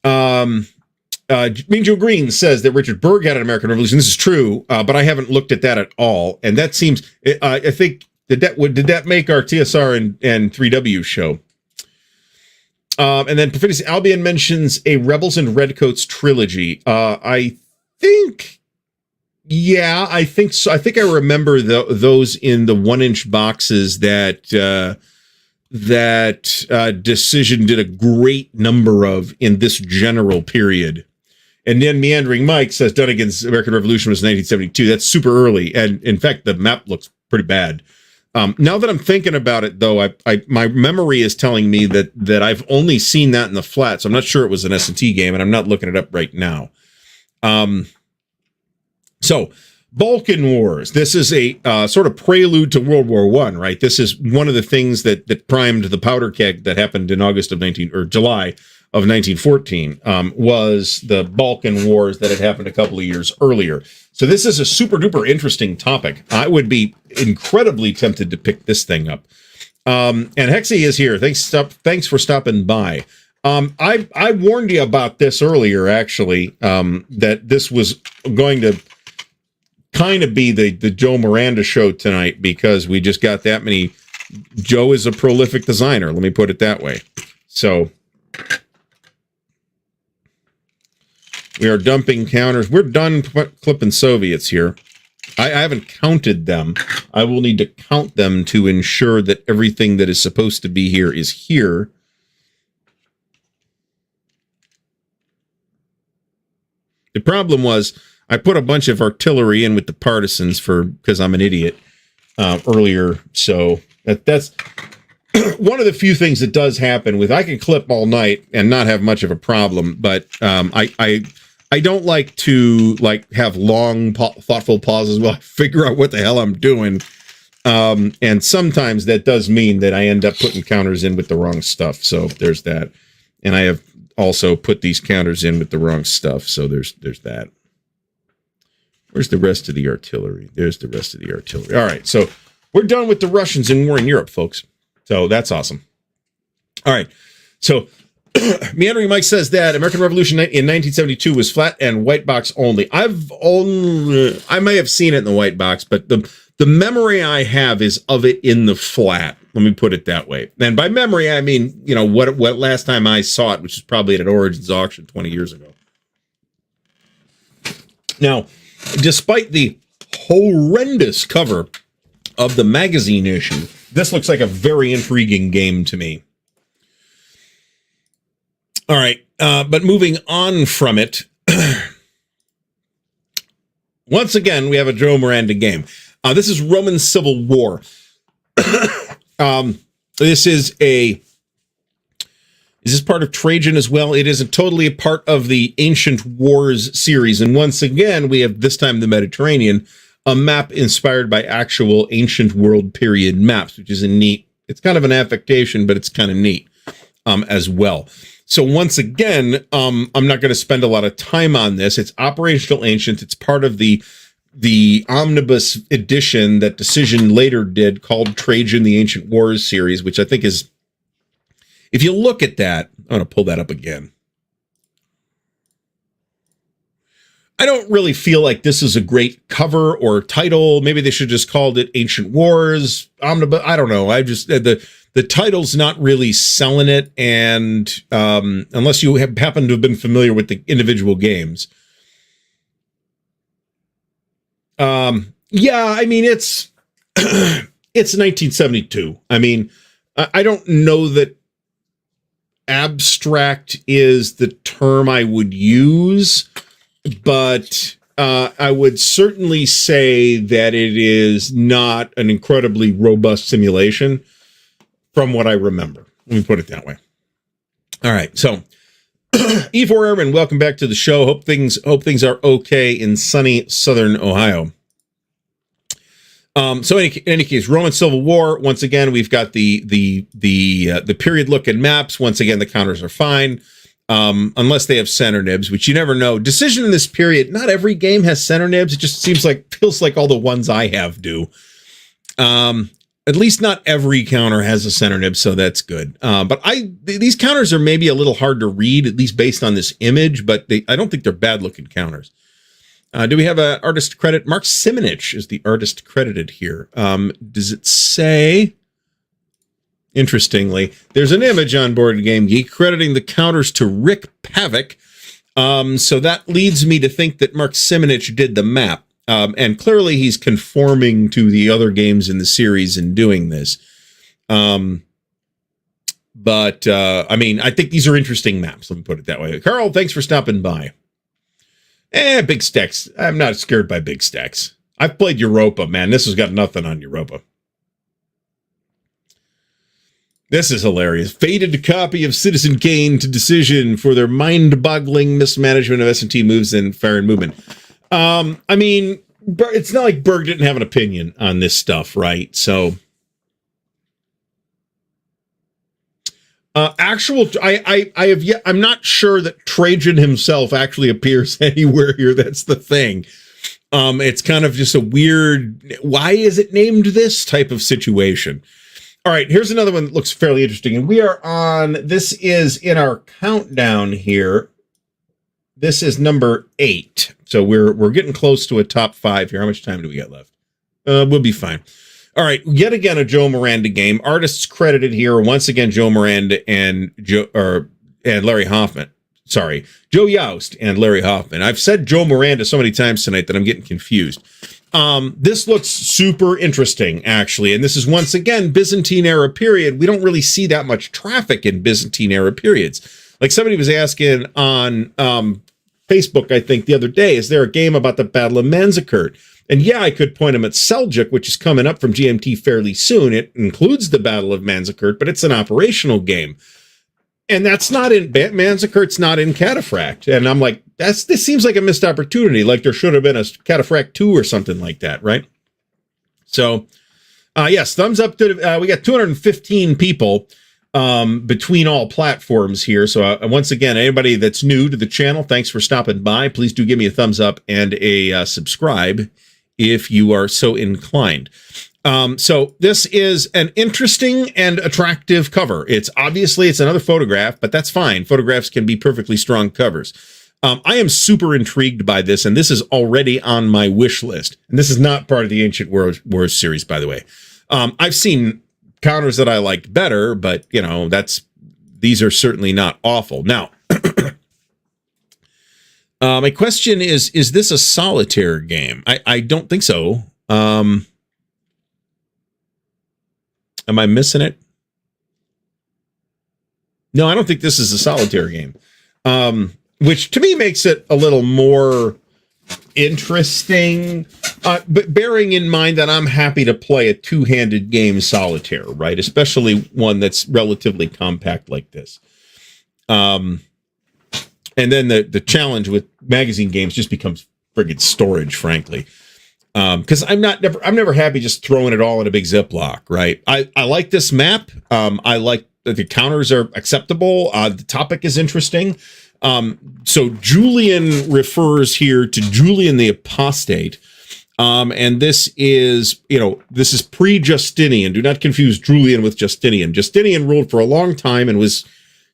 S1: Mean Joe Green says that Richard Berg had an American Revolution. This is true, but I haven't looked at that at all. And that seems, I think, did that make our TSR and 3W show? And then Perfidious Albion mentions a Rebels and Redcoats trilogy. I think so. I think I remember those in the 1-inch boxes that Decision did a great number of in this general period. And then Meandering Mike says Dunnigan's American Revolution was 1972. That's super early. And in fact, the map looks pretty bad. Now that I'm thinking about it, though, my memory is telling me that I've only seen that in the flat. So I'm not sure it was an S&T game, and I'm not looking it up right now. So Balkan Wars. This is a sort of prelude to World War I, right? This is one of the things that primed the powder keg that happened in July of 1914, was the Balkan Wars that had happened a couple of years earlier. So this is a super duper interesting topic. I would be incredibly tempted to pick this thing up. And Hexy is here. Thanks for stopping by. I warned you about this earlier, actually, that this was going to kind of be the Joe Miranda show tonight, because we just got that many. Joe is a prolific designer. Let me put it that way. So we are dumping counters. We're done clipping Soviets here. I haven't counted them. I will need to count them to ensure that everything that is supposed to be here is here. The problem was I put a bunch of artillery in with the partisans because I'm an idiot earlier. So that's one of the few things that does happen with, I can clip all night and not have much of a problem, but I don't like to have long, thoughtful pauses while I figure out what the hell I'm doing. And sometimes that does mean that I end up putting counters in with the wrong stuff. So there's that. And I have also put these counters in with the wrong stuff. So there's that. Where's the rest of the artillery? There's the rest of the artillery. All right. So We're done with the Russians in war in Europe, folks. So that's awesome. All right. So Meandering Mike says that American Revolution in 1972 was flat and white box only. I may have seen it in the white box, but the memory I have is of it in the flat. Let me put it that way. And by memory, I mean, you know, what last time I saw it, which is probably at an Origins auction 20 years ago. Now, despite the horrendous cover of the magazine issue, this looks like a very intriguing game to me. All right, but moving on from it, once again, we have a Joe Miranda game. This is Roman Civil War. This is this part of Trajan as well? It isn't totally a part of the Ancient Wars series. And once again, we have this time the Mediterranean, a map inspired by actual ancient world period maps, which is a neat, it's kind of an affectation, but it's kind of neat as well. So once again, I'm not going to spend a lot of time on this. It's Operational Ancient. It's part of the omnibus edition that Decision later did called Trajan, the Ancient Wars series, which I think is, if you look at that, I'm going to pull that up again. I don't really feel like this is a great cover or title. Maybe they should just called it Ancient Wars Omnibus. I don't know. I just, the title's not really selling it. And unless you happen to have been familiar with the individual games. Yeah, I mean, it's 1972. I mean, I don't know that abstract is the term I would use, but I would certainly say that it is not an incredibly robust simulation from what I remember. Let me put it that way. All right, so E4 Airman, welcome back to the show. Hope things are okay in sunny southern Ohio. So in any case, Roman Civil War. Once again, we've got the period look and maps. Once again, the counters are fine, unless they have center nibs, which you never know. Decision in this period. Not every game has center nibs. It just feels like all the ones I have do. At least not every counter has a center nib, so that's good. But these counters are maybe a little hard to read, at least based on this image. But I don't think they're bad looking counters. Do we have an artist credit? Mark Simonich is the artist credited here. Does it say? Interestingly, there's an image on Board Game Geek crediting the counters to Rick Pavick. So that leads me to think that Mark Simonich did the map. And clearly he's conforming to the other games in the series in doing this. I mean, I think these are interesting maps. Let me put it that way. Carl, thanks for stopping by. Big stacks. I'm not scared by big stacks. I've played Europa, man. This has got nothing on Europa. This is hilarious. Faded copy of Citizen Kane to Decision for their mind-boggling mismanagement of S&T moves and fire and movement. I mean, it's not like Berg didn't have an opinion on this stuff, right? So, I'm not sure that Trajan himself actually appears anywhere here. That's the thing. It's kind of just a weird, why is it named this type of situation? All right, here's another one that looks fairly interesting. And this is in our countdown here. This is number 8. So we're getting close to a top 5 here. How much time do we got left? We'll be fine. All right, yet again a Joe Miranda game. Artists credited here once again Joe Miranda and Larry Hoffman. Sorry, Joe Youst and Larry Hoffman. I've said Joe Miranda so many times tonight that I'm getting confused. This looks super interesting, actually, and this is once again Byzantine era period. We don't really see that much traffic in Byzantine era periods. Like somebody was asking on Facebook, I think the other day, is there a game about the Battle of Manzikert? And yeah, I could point them at Seljuk, which is coming up from GMT fairly soon. It includes the Battle of Manzikert, but it's an operational game. And that's not in, Manzikert's not in Cataphract. And I'm like, this seems like a missed opportunity. Like there should have been a Cataphract 2 or something like that, right? So, yes, thumbs up to, we got 215 people between all platforms here. So once again, anybody that's new to the channel, thanks for stopping by. Please do give me a thumbs up and a subscribe if you are so inclined. So this is an interesting and attractive cover. It's another photograph, but that's fine. Photographs can be perfectly strong covers. I am super intrigued by this, and this is already on my wish list. And this is not part of the Ancient Wars series, by the way. I've seen counters that I liked better, but these are certainly not awful. Now, my question is this a solitaire game? I don't think so. Am I missing it? No, I don't think this is a solitaire game. Which to me makes it a little more interesting, but bearing in mind that I'm happy to play a two-handed game solitaire, right? Especially one that's relatively compact like this. And then the challenge with magazine games just becomes friggin' storage, frankly. Because I'm never happy just throwing it all in a big Ziploc, right? I like this map. I like that the counters are acceptable. The topic is interesting. So Julian refers here to Julian the Apostate. And this is pre-Justinian. Do not confuse Julian with Justinian. Justinian ruled for a long time and was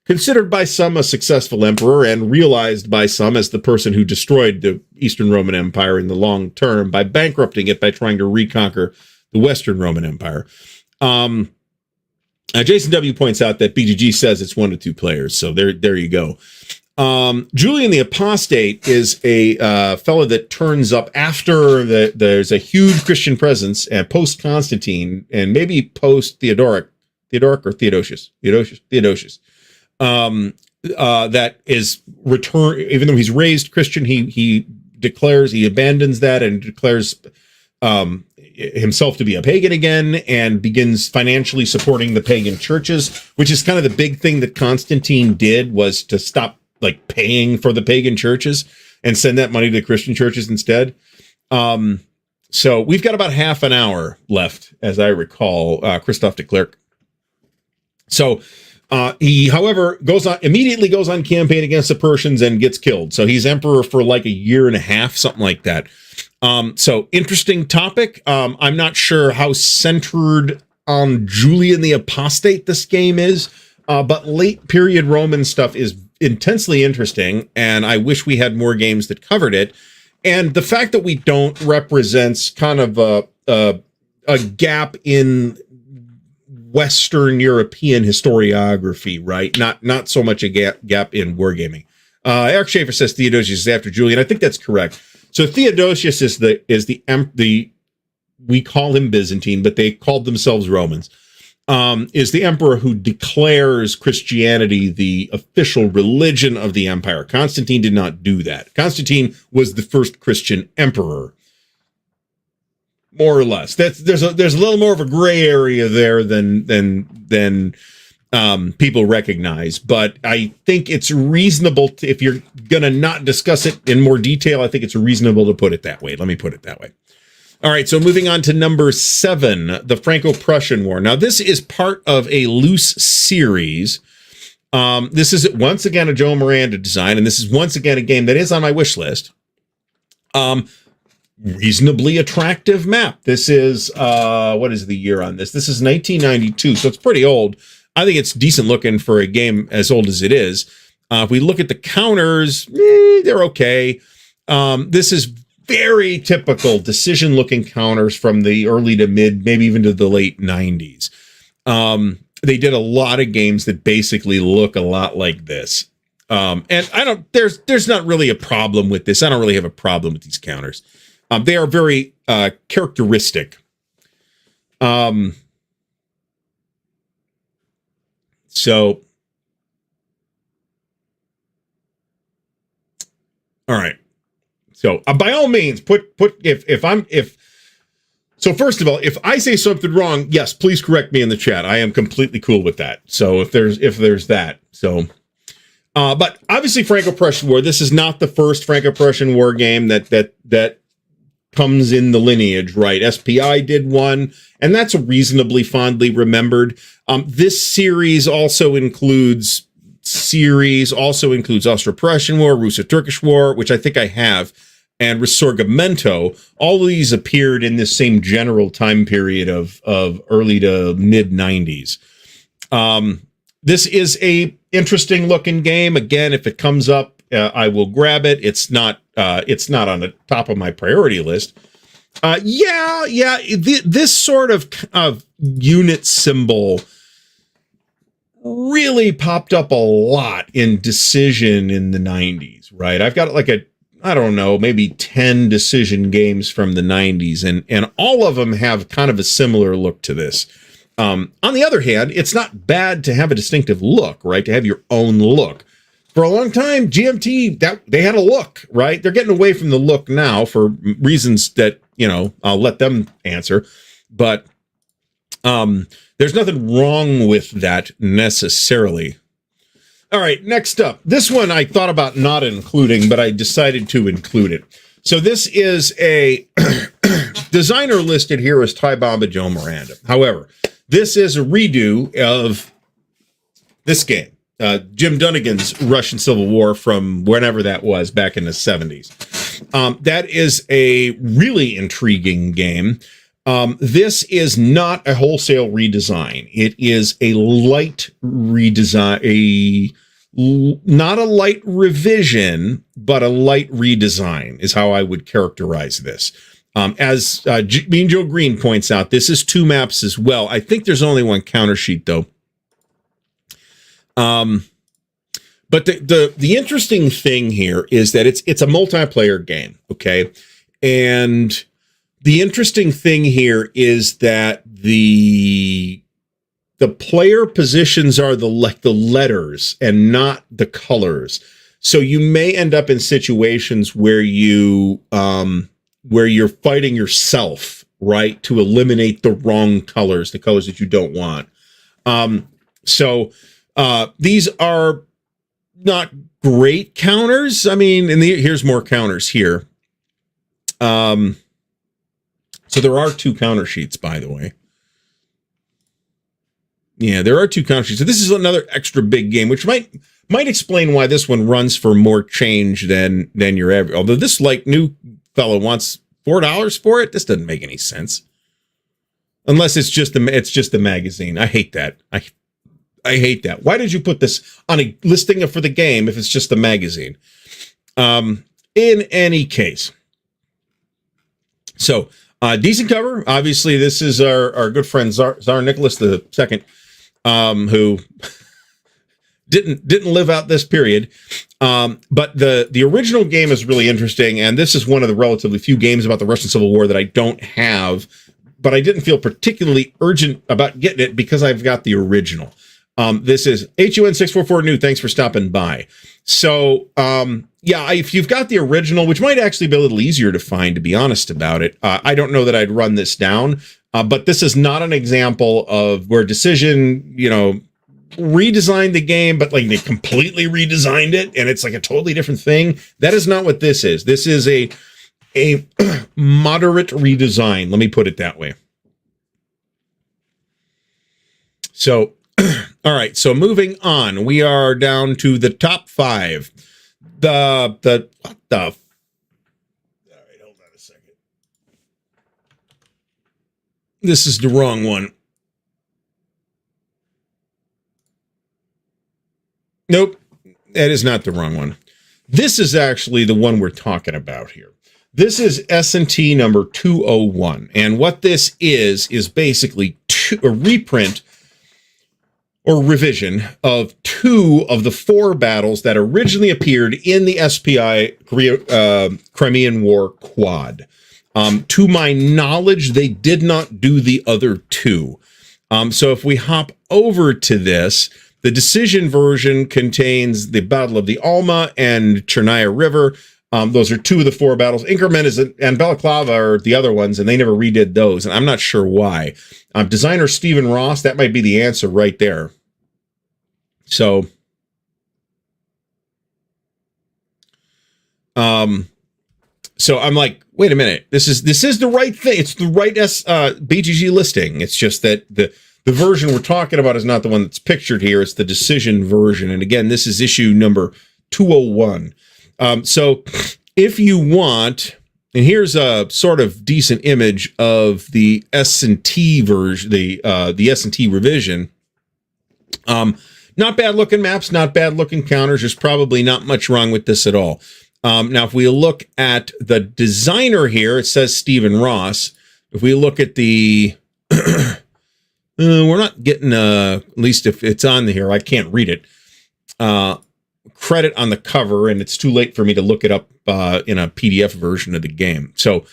S1: considered by some a successful emperor and realized by some as the person who destroyed the Eastern Roman Empire in the long term by bankrupting it by trying to reconquer the Western Roman Empire. Jason W. points out that BGG says it's 1 to 2 players. So there you go. Julian the Apostate is a fellow that turns up after there's a huge Christian presence and post-Constantine and maybe post-Theodoric or Theodosius. That is return, even though he's raised Christian, he abandons that and declares himself to be a pagan again and begins financially supporting the pagan churches, which is kind of the big thing that Constantine did, was to stop paying for the pagan churches and send that money to Christian churches instead. So we've got about half an hour left, as I recall, Christophe de Klerk. So he, however, immediately goes on campaign against the Persians and gets killed. So he's emperor for like a year and a half, something like that. So interesting topic. I'm not sure how centered on Julian the Apostate this game is, but late period Roman stuff is intensely interesting, and I wish we had more games that covered it. And the fact that we don't represents kind of a gap in Western European historiography, right? Not so much a gap in wargaming. Eric Schaefer says Theodosius is after Julian. I think that's correct. So Theodosius is the we call him Byzantine, but they called themselves Romans. Is the emperor who declares Christianity the official religion of the empire. Constantine did not do that. Constantine was the first Christian emperor, more or less. There's a little more of a gray area there than people recognize, but I think it's reasonable if you're gonna not discuss it in more detail. I think it's reasonable to put it that way. Let me put it that way. All right, so moving on to number 7, the Franco-Prussian War. Now, this is part of a loose series. This is once again a Joe Miranda design, and this is once again a game that is on my wish list. Reasonably attractive map. This is, what is the year on this? This is 1992, so it's pretty old. I think it's decent looking for a game as old as it is. If we look at the counters, they're okay. This is very typical decision-looking counters from the early to mid, maybe even to the late 90s. They did a lot of games that basically look a lot like this. And there's not really a problem with this. I don't really have a problem with these counters. They are very characteristic. So, all right. So by all means, so first of all, if I say something wrong, yes, please correct me in the chat. I am completely cool with that. So if there's that, so, but obviously Franco-Prussian War, this is not the first Franco-Prussian War game that comes in the lineage, right? SPI did one, and that's reasonably fondly remembered. This series also includes Austro-Prussian War, Russo-Turkish War, which I think I have. and Risorgimento. All of these appeared in this same general time period of early to mid 90s. This is a interesting looking game. Again, if it comes up, I will grab it. It's not on the top of my priority list. This sort of unit symbol really popped up a lot in Decision in the 90s, right? I've got like I don't know, maybe 10 Decision games from the 90s, and all of them have kind of a similar look to this. On the other hand, it's not bad to have a distinctive look, right? To have your own look. For a long time, GMT, they had a look, right? They're getting away from the look now for reasons that, I'll let them answer. But there's nothing wrong with that necessarily. All right, next up. This one I thought about not including, but I decided to include it. So this is a designer listed here as Ty Bomba Joe Miranda. However, this is a redo of this game, Jim Dunnigan's Russian Civil War from whenever that was, back in the 70s. That is a really intriguing game. This is not a wholesale redesign. It is a light redesign, not a light revision, but a light redesign is how I would characterize this. As Mean Joe Green points out, this is 2 maps as well. I think there's only 1 counter sheet though. But the interesting thing here is that it's a multiplayer game, okay? And the interesting thing here is that the player positions are the letters and not the colors. So you may end up in situations where you're fighting yourself, right, to eliminate the wrong colors, the colors that you don't want. These are not great counters. I mean, and here's more counters here. So there are 2 counter sheets, by the way. Yeah, there are 2 counter sheets. So this is another extra big game, which might explain why this one runs for more change than your average. Although this new fellow wants $4 for it, this doesn't make any sense. Unless it's just the magazine. I hate that. I hate that. Why did you put this on a listing for the game if it's just the magazine? In any case, so decent cover. Obviously, this is our good friend Tsar Nicholas II, who didn't live out this period. But the original game is really interesting, and this is one of the relatively few games about the Russian Civil War that I don't have, but I didn't feel particularly urgent about getting it because I've got the original. This is HUN644 New. Thanks for stopping by. So, if you've got the original, which might actually be a little easier to find, to be honest about it, I don't know that I'd run this down. But this is not an example of where Decision, redesigned the game, but like they completely redesigned it, and it's like a totally different thing. That is not what this is. This is a moderate redesign. Let me put it that way. So, all right. So moving on, we are down to the top 5. All right, hold on a second. This is the wrong one. Nope, that is not the wrong one. This is actually the one we're talking about here. This is S&T number 201. And what this is basically a reprint or revision of 2 of the 4 battles that originally appeared in the SPI Crimean War quad. To my knowledge, they did not do the other 2. So if we hop over to this, the Decision version contains the Battle of the Alma and Chernaya River. Those are 2 of the 4 battles. Inkerman and Balaclava are the other ones, and they never redid those, and I'm not sure why. Designer Stephen Ross, that might be the answer right there. So, I'm like, wait a minute, this is the right thing. It's the right BGG listing. It's just that the version we're talking about is not the one that's pictured here. It's the Decision version. And again, this is issue number 201. So if you want, and here's a sort of decent image of the S&T version, the S&T revision. Not bad looking maps, not bad looking counters. There's probably not much wrong with this at all. Now, if we look at the designer here, it says Stephen Ross. If we look at the, we're not getting, at least if it's on here, I can't read it. Credit on the cover, and it's too late for me to look it up in a PDF version of the game. So,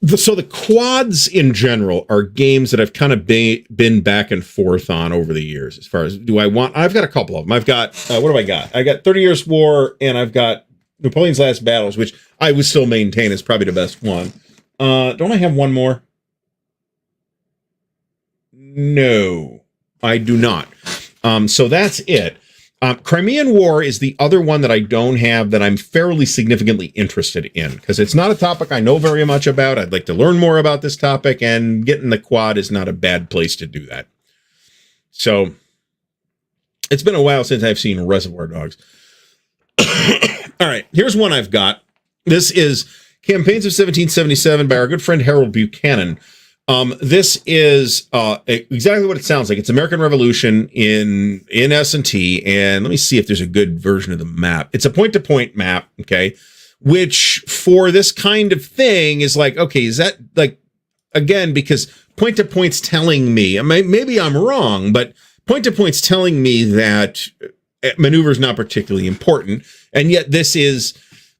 S1: the quads in general are games that I've kind of been back and forth on over the years. As far as I've got a couple of them. I've got, what do I got? I got 30 Years' War, and I've got Napoleon's Last Battles, which I would still maintain is probably the best one. Don't I have one more? No, I do not. So that's it. Crimean War is the other one that I don't have that I'm fairly significantly interested in, because it's not a topic I know very much about. I'd like to learn more about this topic, and getting the quad is not a bad place to do that. So it's been a while since I've seen Reservoir Dogs. All right, here's one I've got. This is Campaigns of 1777 by our good friend Harold Buchanan. This is exactly what it sounds like. It's American Revolution in S&T, and let me see if there's a good version of the map. It's a point-to-point map, okay, which for this kind of thing is like, okay, is that like, again, because point-to-point's telling me, maybe I'm wrong, but point-to-point's telling me that maneuver is not particularly important, and yet this is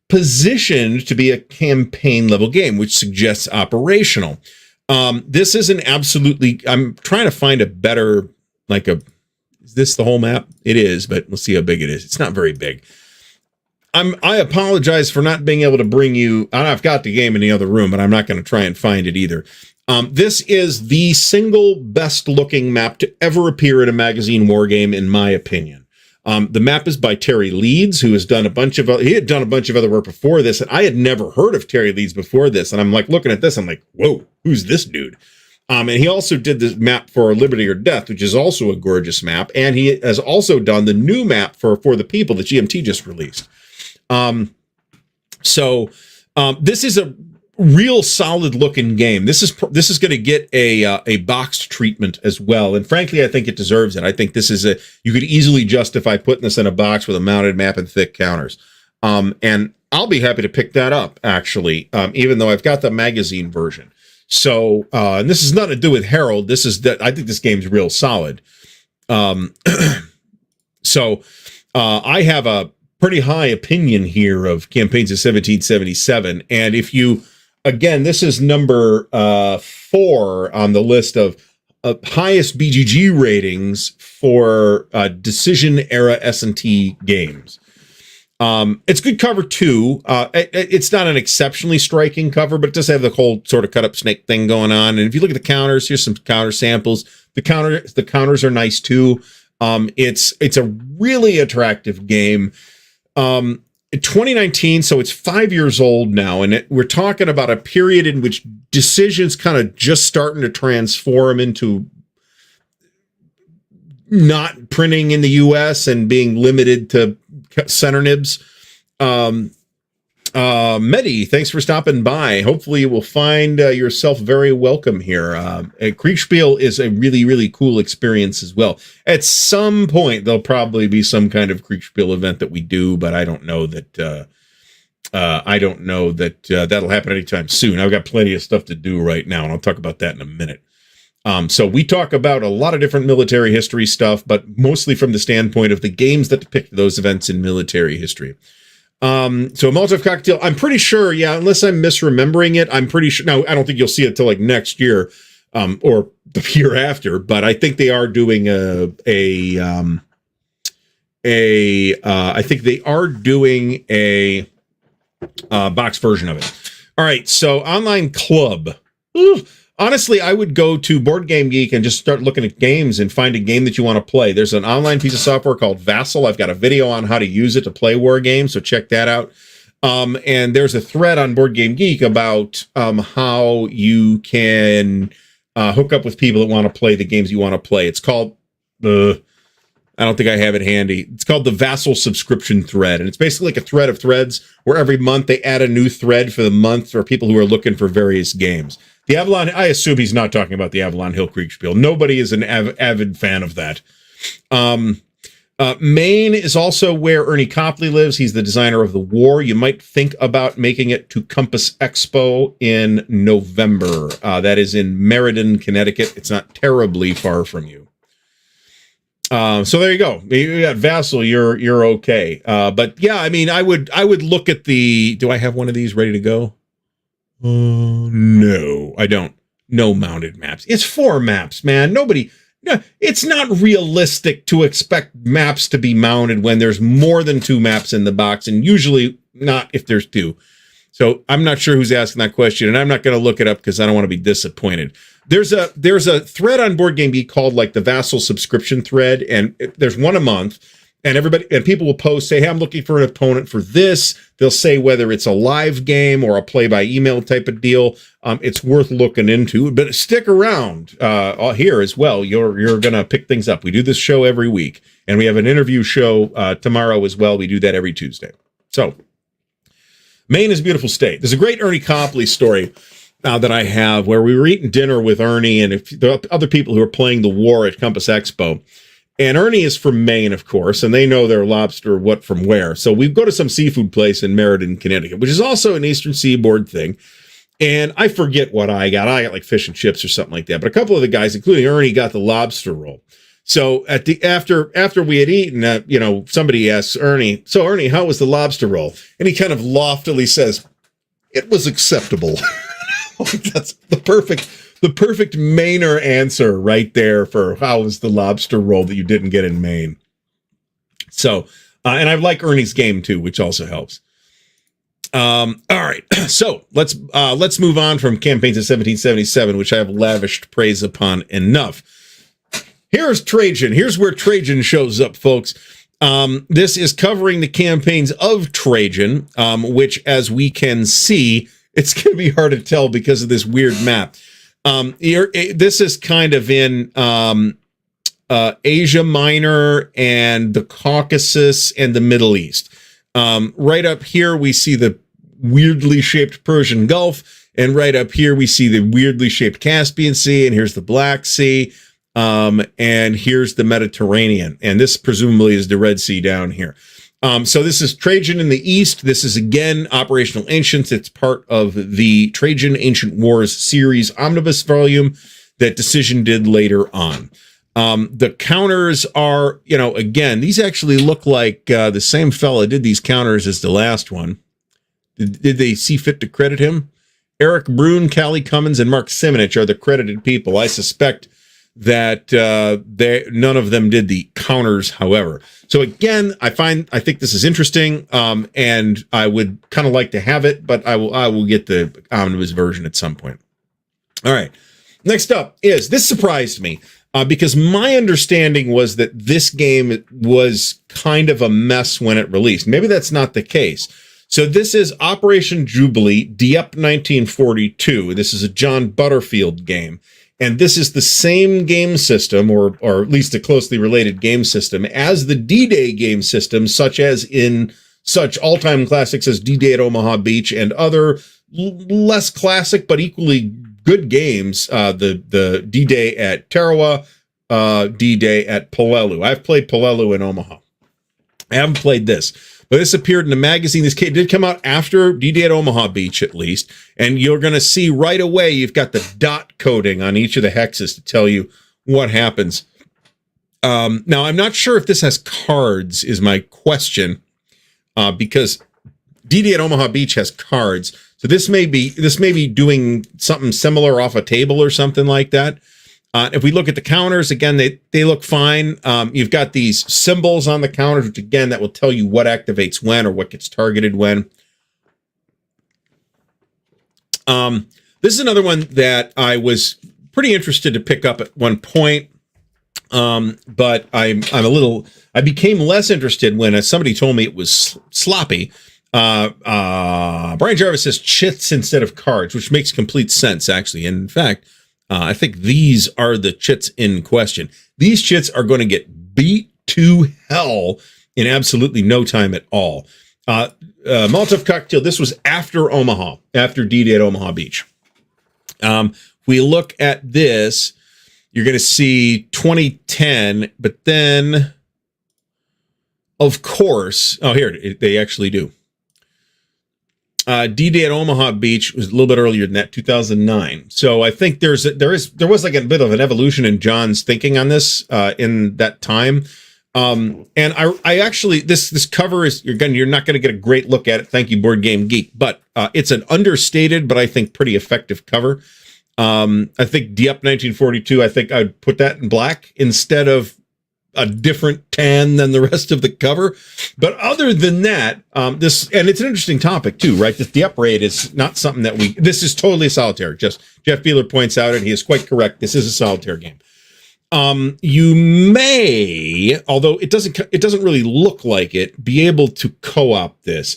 S1: positioned to be a campaign-level game, which suggests operational. This is an absolutely, I'm trying to find a better, is this the whole map? It is, but we'll see how big it is. It's not very big. I apologize for not being able to bring you, I've got the game in the other room, but I'm not going to try and find it either. This is the single best looking map to ever appear in a magazine war game, in my opinion. The map is by Terry Leeds, who has done he had done a bunch of other work before this, and I had never heard of Terry Leeds before this. And I'm like looking at this, I'm like, whoa, who's this dude? And he also did this map for Liberty or Death, which is also a gorgeous map. And he has also done the new map for the People that GMT just released. This is a real solid looking game. This is going to get a boxed treatment as well, and frankly I think it deserves it. I think this is you could easily justify putting this in a box with a mounted map and thick counters, and I'll be happy to pick that up even though I've got the magazine version. So and this has nothing to do with Harold. This is that I think this game's real solid. I have a pretty high opinion here of Campaigns of 1777, and if you again, this is number 4 on the list of highest BGG ratings for decision era S&T games. It's good cover too. It's not an exceptionally striking cover, but it does have the whole sort of cut up snake thing going on. And if you look at the counters, here's some counter samples. The counters are nice too. It's a really attractive game. 2019, so it's 5 years old now, and we're talking about a period in which decisions kind of just starting to transform into not printing in the U.S. and being limited to center nibs. Medi, thanks for stopping by. Hopefully you will find yourself very welcome here. Kriegspiel is a really, really cool experience as well. At some point, there'll probably be some kind of Kriegspiel event that we do, but I don't know that that'll happen anytime soon. I've got plenty of stuff to do right now, and I'll talk about that in a minute. So we talk about a lot of different military history stuff, but mostly from the standpoint of the games that depict those events in military history. So a Molotov cocktail, I'm pretty sure, yeah, unless I'm misremembering it, I'm pretty sure. Now, I don't think you'll see it till like next year, or the year after, but I think they are doing I think they are doing a box version of it. All right, so online club. Ooh. Honestly, I would go to Board Game Geek and just start looking at games and find a game that you want to play. There's an online piece of software called Vassal. I've got a video on how to use it to play war games, so check that out. And there's a thread on Board Game Geek about how you can hook up with people that want to play the games you want to play. It's called I don't think I have it handy. It's called the Vassal Subscription Thread, and it's basically like a thread of threads where every month they add a new thread for the month for people who are looking for various games. The Avalon, I assume he's not talking about the Avalon Hill Kriegspiel. Nobody is an avid fan of that. Maine is also where Ernie Copley lives. He's the designer of the war. You might think about making it to Compass Expo in November. That is in Meriden, Connecticut. It's not terribly far from you. So there you go. You got Vassal. You're okay. But yeah, I mean, I would look at the. Do I have one of these ready to go? No, I don't. No mounted maps. It's 4 maps, man. No, it's not realistic to expect maps to be mounted when there's more than 2 maps in the box, and usually not if there's 2. So I'm not sure who's asking that question, and I'm not going to look it up because I don't want to be disappointed. There's a thread on Board Game Geek called like the Vassal subscription thread, and there's one a month, and people will post, say, hey, I'm looking for an opponent for this. They'll say whether it's a live game or a play-by-email type of deal. It's worth looking into, but stick around here as well. You're going to pick things up. We do this show every week, and we have an interview show tomorrow as well. We do that every Tuesday. So Maine is a beautiful state. There's a great Ernie Copley story that I have where we were eating dinner with Ernie and the other people who are playing the war at Compass Expo. And Ernie is from Maine, of course, and they know their lobster what from where. So we go to some seafood place in Meriden, Connecticut, which is also an Eastern Seaboard thing. And I forget what I got. I got like fish and chips or something like that. But a couple of the guys, including Ernie, got the lobster roll. So after we had eaten, somebody asks Ernie, so Ernie, how was the lobster roll? And he kind of loftily says, it was acceptable. That's the perfect Mainer answer right there for how was the lobster roll that you didn't get in Maine. So, and I like Ernie's game too, which also helps. All right, so let's move on from campaigns of 1777, which I have lavished praise upon enough. Here's Trajan. Here's where Trajan shows up, folks. This is covering the campaigns of Trajan, which, as we can see, it's going to be hard to tell because of this weird map. This is kind of in Asia Minor and the Caucasus and the Middle East. Right up here, we see the weirdly shaped Persian Gulf, and right up here, we see the weirdly shaped Caspian Sea, and here's the Black Sea, and here's the Mediterranean, and this presumably is the Red Sea down here. So this is Trajan in the East. This is, again, Operational Ancients. It's part of the Trajan Ancient Wars series omnibus volume that Decision did later on. The counters are, again, these actually look like the same fella did these counters as the last one. Did they see fit to credit him? Eric Brune, Callie Cummins, and Mark Simonich are the credited people. I suspect that none of them did the counters, however. So again, I think this is interesting, and I would kind of like to have it, but I will get the omnibus version at some point. All right. Next up is, this surprised me, because my understanding was that this game was kind of a mess when it released. Maybe that's not the case. So this is Operation Jubilee, Dieppe 1942. This is a John Butterfield game. And this is the same game system, or at least a closely related game system, as the D-Day game system, such as in such all-time classics as D-Day at Omaha Beach and other less classic but equally good games, the D-Day at Tarawa, D-Day at Peleliu. I've played Peleliu in Omaha. I haven't played this. But this appeared in the magazine. This did come out after D-Day at Omaha Beach, at least. And you're going to see right away, you've got the dot coding on each of the hexes to tell you what happens. Now, I'm not sure if this has cards, is my question, because D-Day at Omaha Beach has cards. So this may be doing something similar off a table or something like that. If we look at the counters, again, they look fine. You've got these symbols on the counters, which, again, that will tell you what activates when or what gets targeted when. This is another one that I was pretty interested to pick up at one point, but I became less interested when somebody told me it was sloppy. Brian Jarvis says chits instead of cards, which makes complete sense, actually. And in fact, I think these are the chits in question. These chits are going to get beat to hell in absolutely no time at all. Molotov cocktail, this was after Omaha, after D-Day at Omaha Beach. We look at this, you're going to see 2010, but then, of course, oh, here, they actually do. D-Day at Omaha Beach was a little bit earlier than that, 2009. So I think there was like a bit of an evolution in John's thinking on this in that time. And I actually, this cover is, you're not going to get a great look at it. Thank you, Board Game Geek. But it's an understated, but I think pretty effective cover. I think Dieppe 1942, I think I'd put that in black instead of a different tan than the rest of the cover. But other than that, and it's an interesting topic too, right? This Dieppe raid is not something that this is totally solitaire. Just Jeff Beeler points out, and he is quite correct. This is a solitaire game. You may, although it doesn't really look like it, be able to co-op this.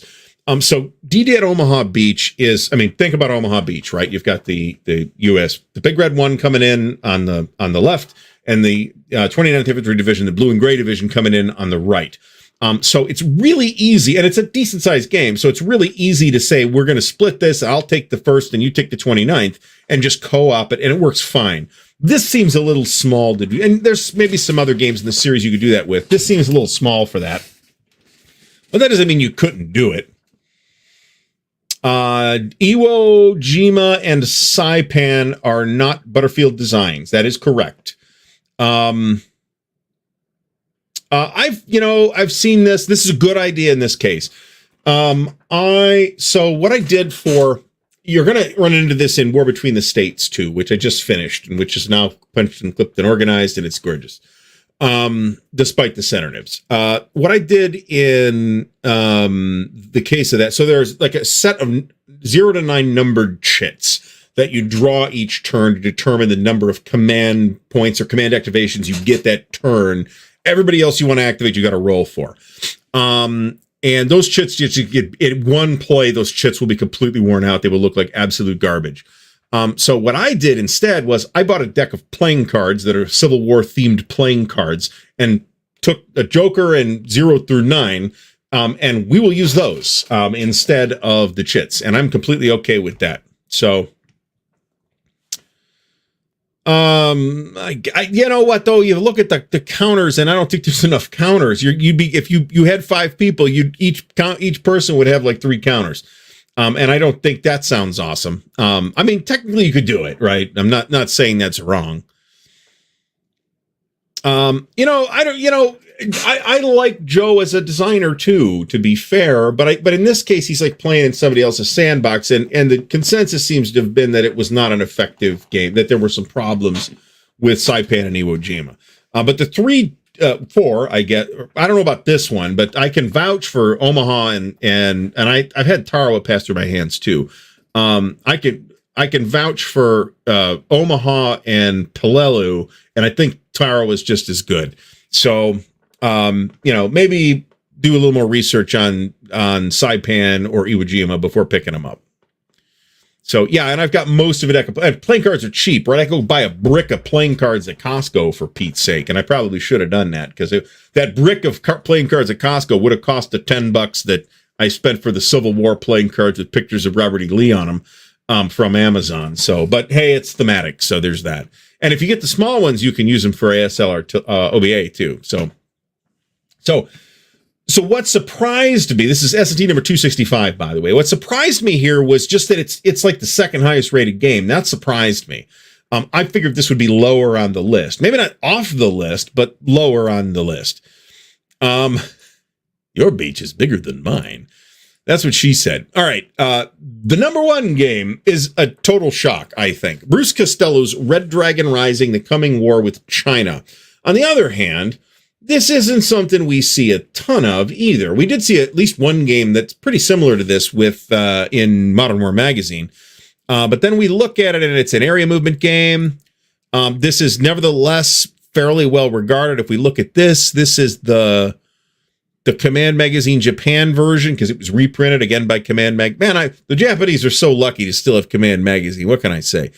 S1: So D-Day at Omaha Beach is, I mean, think about Omaha Beach, right? You've got the U.S., the big red one coming in on the left, and the 29th Infantry Division, the blue and gray division coming in on the right. So it's really easy, and it's a decent sized game. So it's really easy to say, we're going to split this. I'll take the 1st and you take the 29th and just co-op it. And it works fine. This seems a little small to do. And there's maybe some other games in the series you could do that with. This seems a little small for that, but that doesn't mean you couldn't do it. Iwo Jima and Saipan are not Butterfield designs. That is correct. I've seen this. This is a good idea in this case. So what I did for, you're going to run into this in War Between the States too, which I just finished and which is now punched and clipped and organized, and it's gorgeous. Despite the sedatives. What I did in the case of that, so there's like a set of 0 to 9 numbered chits that you draw each turn to determine the number of command points or command activations you get that turn. Everybody else you want to activate, you got to roll for. And those chits, you get in one play, those chits will be completely worn out. They will look like absolute garbage. So what I did instead was I bought a deck of playing cards that are Civil War themed playing cards and took a Joker and 0 through 9. And we will use those instead of the chits. And I'm completely okay with that. So, you know what though, you look at the counters, and I don't think there's enough counters. If you had 5 people, each person would have like 3 counters. And I don't think that sounds awesome. I mean, technically you could do it, right? I'm not saying that's wrong. I like Joe as a designer too, to be fair, but in this case, he's like playing in somebody else's sandbox, and the consensus seems to have been that it was not an effective game, that there were some problems with Saipan and Iwo Jima. But the 4, I don't know about this one, but I can vouch for Omaha and I've had Tarawa pass through my hands too. I can vouch for Omaha and Pelelu, and I think Tarawa is just as good. So, maybe do a little more research on Saipan or Iwo Jima before picking them up. So, yeah, and I've got most of it. And playing cards are cheap, right? I go buy a brick of playing cards at Costco, for Pete's sake, and I probably should have done that, because that brick of playing cards at Costco would have cost the $10 that I spent for the Civil War playing cards with pictures of Robert E. Lee on them from Amazon. So, but hey, it's thematic, so there's that. And if you get the small ones, you can use them for ASL or OBA too. So what surprised me, this is S&T number 265, by the way. What surprised me here was just that it's like the second highest rated game. That surprised me. I figured this would be lower on the list. Maybe not off the list, but lower on the list. Your beach is bigger than mine. That's what she said. All right. The number 1 game is a total shock, I think. Bruce Costello's Red Dragon Rising, The Coming War with China. On the other hand, this isn't something we see a ton of either. We did see at least one game that's pretty similar to this with in Modern War Magazine. But then we look at it, and it's an area movement game. This is nevertheless fairly well regarded. If we look at this is the Command Magazine Japan version, because it was reprinted again by Command Mag. Man, the Japanese are so lucky to still have Command Magazine. What can I say?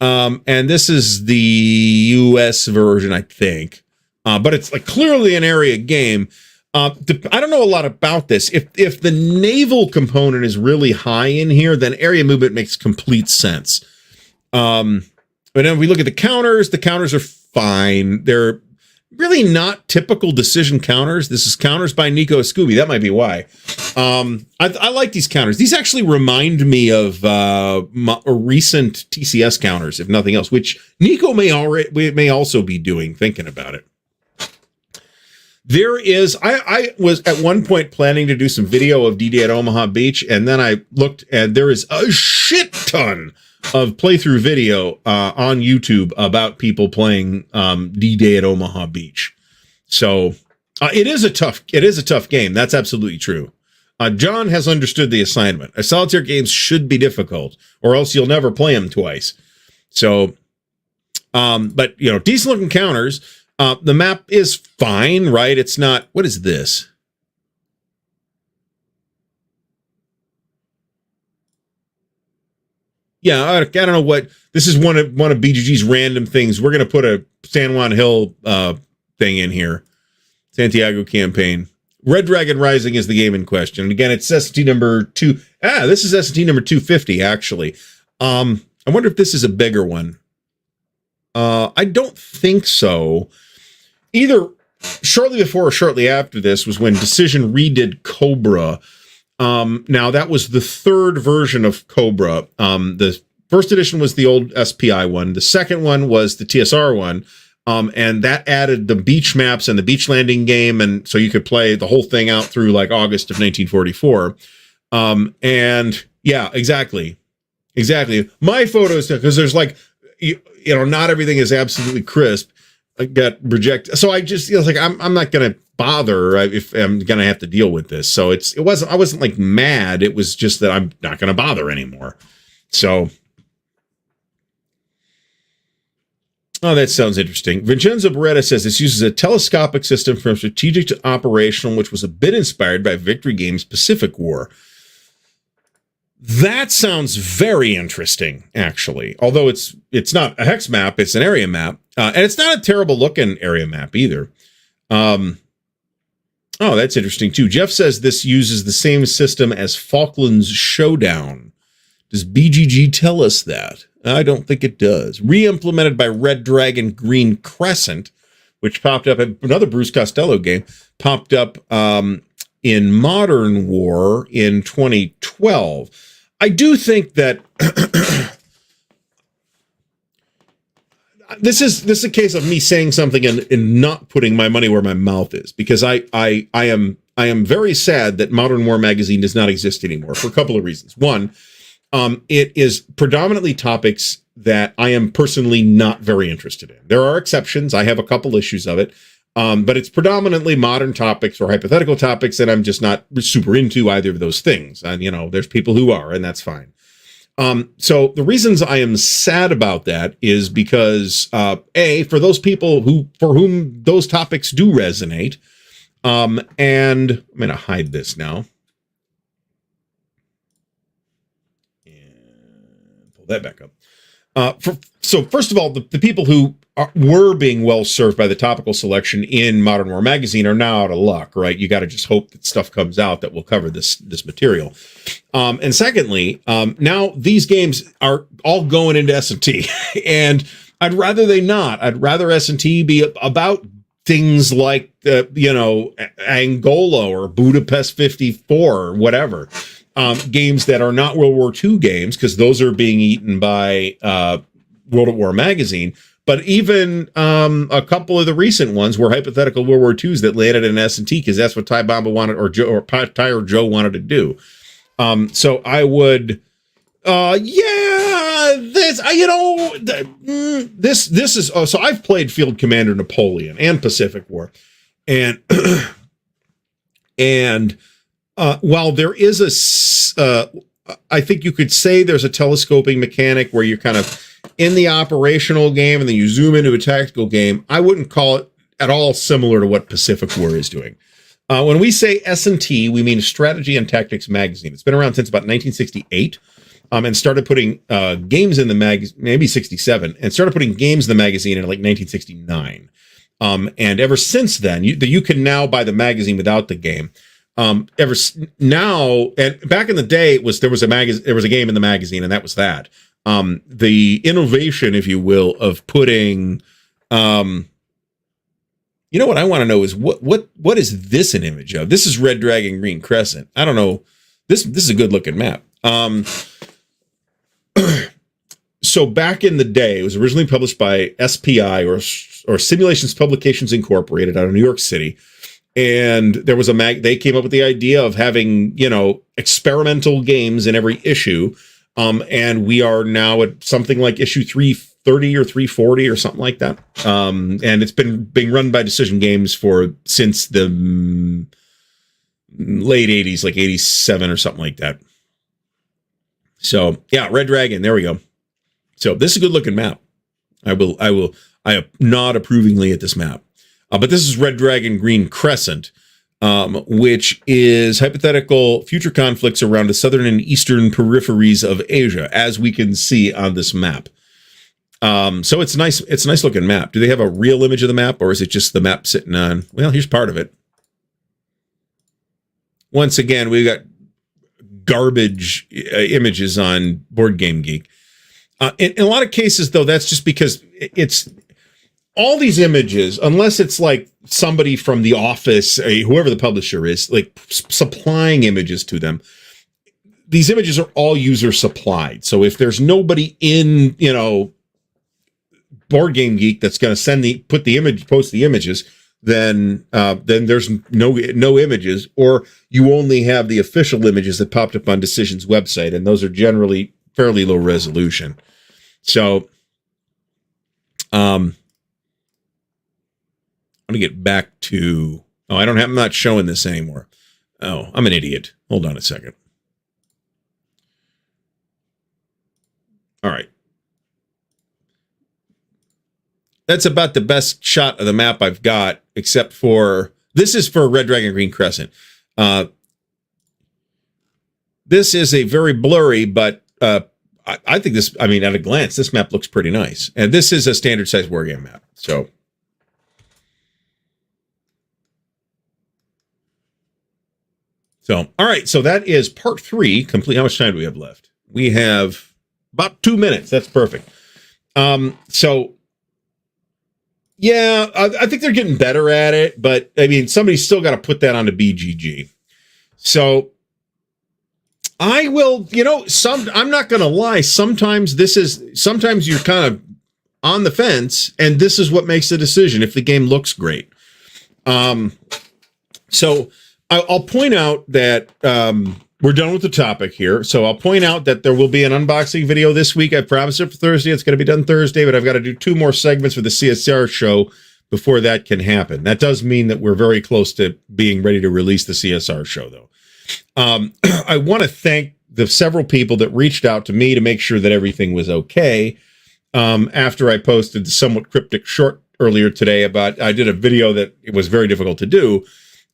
S1: And this is the US version, I think. but it's like clearly an area game. I don't know a lot about this. If the naval component is really high in here, then area movement makes complete sense. But if we look at the counters are fine. They're really not typical decision counters. This is counters by Nico Scooby. That might be why. I like these counters. These actually remind me of recent TCS counters, if nothing else, which Nico may also be doing, thinking about it. There is, I was at one point planning to do some video of D-Day at Omaha Beach, and then I looked, and there is a shit ton of playthrough video on YouTube about people playing D-Day at Omaha Beach. So it is a tough game. That's absolutely true. John has understood the assignment. Solitaire games should be difficult, or else you'll never play them twice. So, but decent looking counters. The map is fine, right? It's not, what is this? Yeah, I don't know what, this is one of BGG's random things. We're going to put a San Juan Hill thing in here. Santiago campaign. Red Dragon Rising is the game in question. And again, it's ST number 2. This is ST number 250, actually. I wonder if this is a bigger one. I don't think so. Either shortly before or shortly after this was when Decision redid Cobra. Now, that was the third version of Cobra. The first edition was the old SPI one. The second one was the TSR one. And that added the beach maps and the beach landing game. And so you could play the whole thing out through like August of 1944. And yeah, exactly. My photos, because there's like, not everything is absolutely crisp. I got rejected. So I just, like, I'm not going to bother if I'm going to have to deal with this. So I wasn't like mad. It was just that I'm not going to bother anymore. So. Oh, that sounds interesting. Vincenzo Beretta says this uses a telescopic system from strategic to operational, which was a bit inspired by Victory Games' Pacific War. That sounds very interesting, actually. Although it's not a hex map, it's an area map. And it's not a terrible looking area map either. Oh, that's interesting too. Jeff says this uses the same system as Falklands Showdown. Does BGG tell us that? I don't think it does. Re-implemented by Red Dragon Green Crescent, which popped up, another Bruce Costello game, popped up in Modern War in 2012. I do think that this is a case of me saying something and not putting my money where my mouth is, because I am very sad that Modern War magazine does not exist anymore for a couple of reasons. One, it is predominantly topics that I am personally not very interested in. There are exceptions. I have a couple issues of it. But it's predominantly modern topics or hypothetical topics, and I'm just not super into either of those things. And, there's people who are, and that's fine. So the reasons I am sad about that is because, for those people for whom those topics do resonate, and I'm going to hide this now. And pull that back up. So first of all, the people who were being well served by the topical selection in Modern War magazine are now out of luck, right? You got to just hope that stuff comes out that will cover this material. And secondly, now these games are all going into S&T, and I'd rather they not. I'd rather S&T be about things like Angola or Budapest 54 or whatever. Games that are not World War II games, because those are being eaten by World at War magazine. But even a couple of the recent ones were hypothetical World War IIs that landed in S&T, because that's what Ty Bomba wanted, or Ty or Joe wanted to do. So I would, this is. So I've played Field Commander Napoleon and Pacific War, and while there is I think you could say there's a telescoping mechanic where you're kind of in the operational game and then you zoom into a tactical game. I wouldn't call it at all similar to what Pacific War is doing. When we say S&T, we mean Strategy and Tactics Magazine. It's been around since about 1968, and started putting games in the magazine, maybe 67, and started putting games in the magazine in like 1969. And ever since then, you can now buy the magazine without the game. Now, and back in the day, there was a game in the magazine, and that was that. The innovation, if you will, of putting, you know what I want to know is what is this an image of? This is Red Dragon Green Crescent. I don't know. This is a good looking map. So back in the day, it was originally published by SPI or Simulations Publications Incorporated out of New York City. And there was they came up with the idea of having, experimental games in every issue. And we are now at something like issue 330 or 340 or something like that. And it's been being run by Decision Games since the late 80s, like 87 or something like that. So yeah, Red Dragon, there we go. So this is a good looking map. I nod approvingly at this map. But this is Red Dragon Green Crescent, which is hypothetical future conflicts around the southern and eastern peripheries of Asia, as we can see on this map. So it's nice. It's a nice looking map. Do they have a real image of the map, or is it just the map sitting on? Well, here's part of it. Once again, we got garbage images on Board Game Geek. In a lot of cases, though, that's just because it's all these images, unless it's like somebody from The Office, whoever the publisher is, like supplying images to them. These images are all user supplied. So if there's nobody in, Board Game Geek that's going to post the images, then there's no images, or you only have the official images that popped up on Decision's website, and those are generally fairly low resolution. So, I'm going to get back to, I'm not showing this anymore. Oh, I'm an idiot. Hold on a second. All right. That's about the best shot of the map I've got, except for, this is for Red Dragon Green Crescent. This is a very blurry, but I think this, at a glance, this map looks pretty nice. And this is a standard size wargame map. So, all right. So that is part 3 complete. How much time do we have left? We have about 2 minutes. That's perfect. Yeah, I think they're getting better at it, but somebody's still got to put that on the BGG. So I will, I'm not going to lie. Sometimes you're kind of on the fence, and this is what makes the decision if the game looks great. So I'll point out that we're done with the topic here. So I'll point out that there will be an unboxing video this week. I promised it for Thursday. It's going to be done Thursday, but I've got to do 2 more segments for the CSR show before that can happen. That does mean that we're very close to being ready to release the CSR show, though. I want to thank the several people that reached out to me to make sure that everything was okay. After I posted the somewhat cryptic short earlier today I did a video that it was very difficult to do.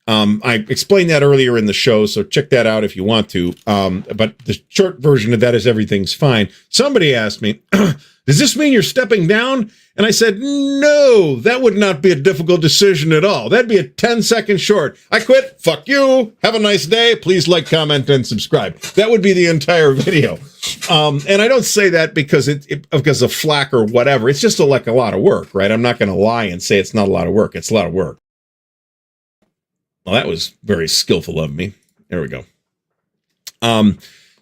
S1: I explained that earlier in the show, so check that out if you want to. But the short version of that is everything's fine. Somebody asked me, does this mean you're stepping down? And I said, no, that would not be a difficult decision at all. That'd be a 10-second short. I quit. Fuck you. Have a nice day. Please like, comment, and subscribe. That would be the entire video. And I don't say that because because of flack or whatever. It's just a lot of work, right? I'm not going to lie and say it's not a lot of work. It's a lot of work. Well, that was very skillful of me. There we go.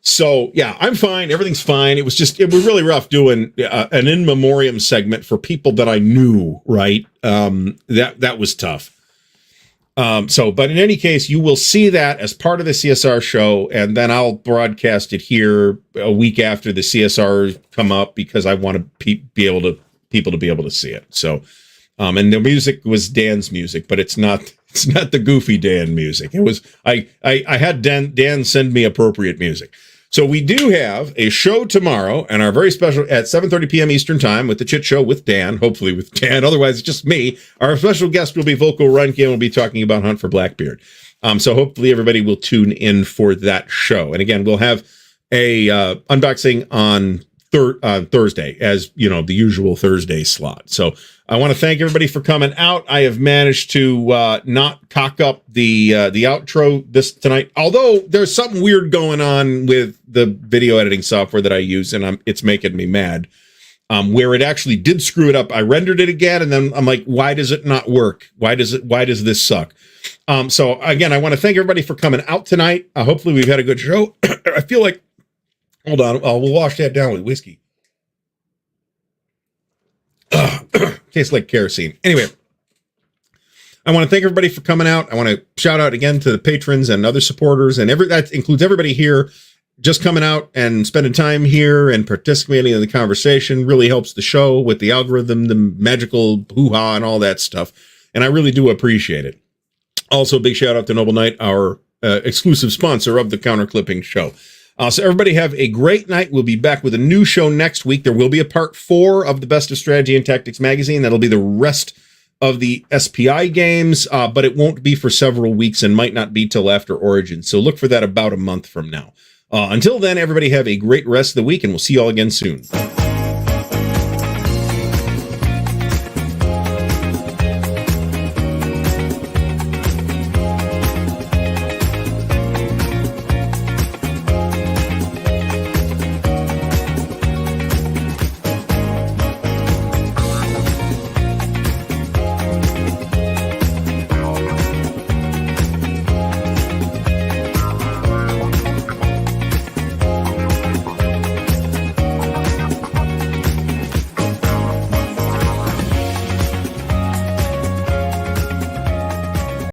S1: So yeah, I'm fine. Everything's fine. It was really rough doing an in memoriam segment for people that I knew, right? That was tough. But in any case, you will see that as part of the CSR show, and then I'll broadcast it here a week after the CSR come up because I want to people to be able to see it. So, and the music was Dan's music, but it's not the goofy Dan music. It was, I had Dan send me appropriate music. So we do have a show tomorrow, and our very special at 7:30 p.m. Eastern time with the Chit Show with Dan, hopefully with Dan. Otherwise, it's just me. Our special guest will be Volko Runke, and we'll be talking about Hunt for Blackbeard. So hopefully everybody will tune in for that show. And again, we'll have a unboxing on Thursday, as you know, the usual Thursday slot. So I want to thank everybody for coming out. I have managed to not cock up the outro this tonight, although there's something weird going on with the video editing software that I use, and it's making me mad. Where it actually did screw it up. I rendered it again, and then I'm like, why does it not work? Why does this suck? So again, I want to thank everybody for coming out tonight. Hopefully we've had a good show. I feel like, hold on, we'll wash that down with whiskey. Tastes like kerosene. Anyway, I want to thank everybody for coming out. I want to shout out again to the patrons and other supporters, and that includes everybody here. Just coming out and spending time here and participating in the conversation really helps the show with the algorithm, the magical hoo-ha and all that stuff. And I really do appreciate it. Also, big shout out to Noble Knight, our exclusive sponsor of the Counterclipping Show. So everybody have a great night. We'll be back with a new show next week. There will be a part 4 of the Best of Strategy and Tactics magazine. That'll be the rest of the SPI games, but it won't be for several weeks and might not be till after Origins. So look for that about a month from now. Until then, everybody have a great rest of the week, and we'll see you all again soon.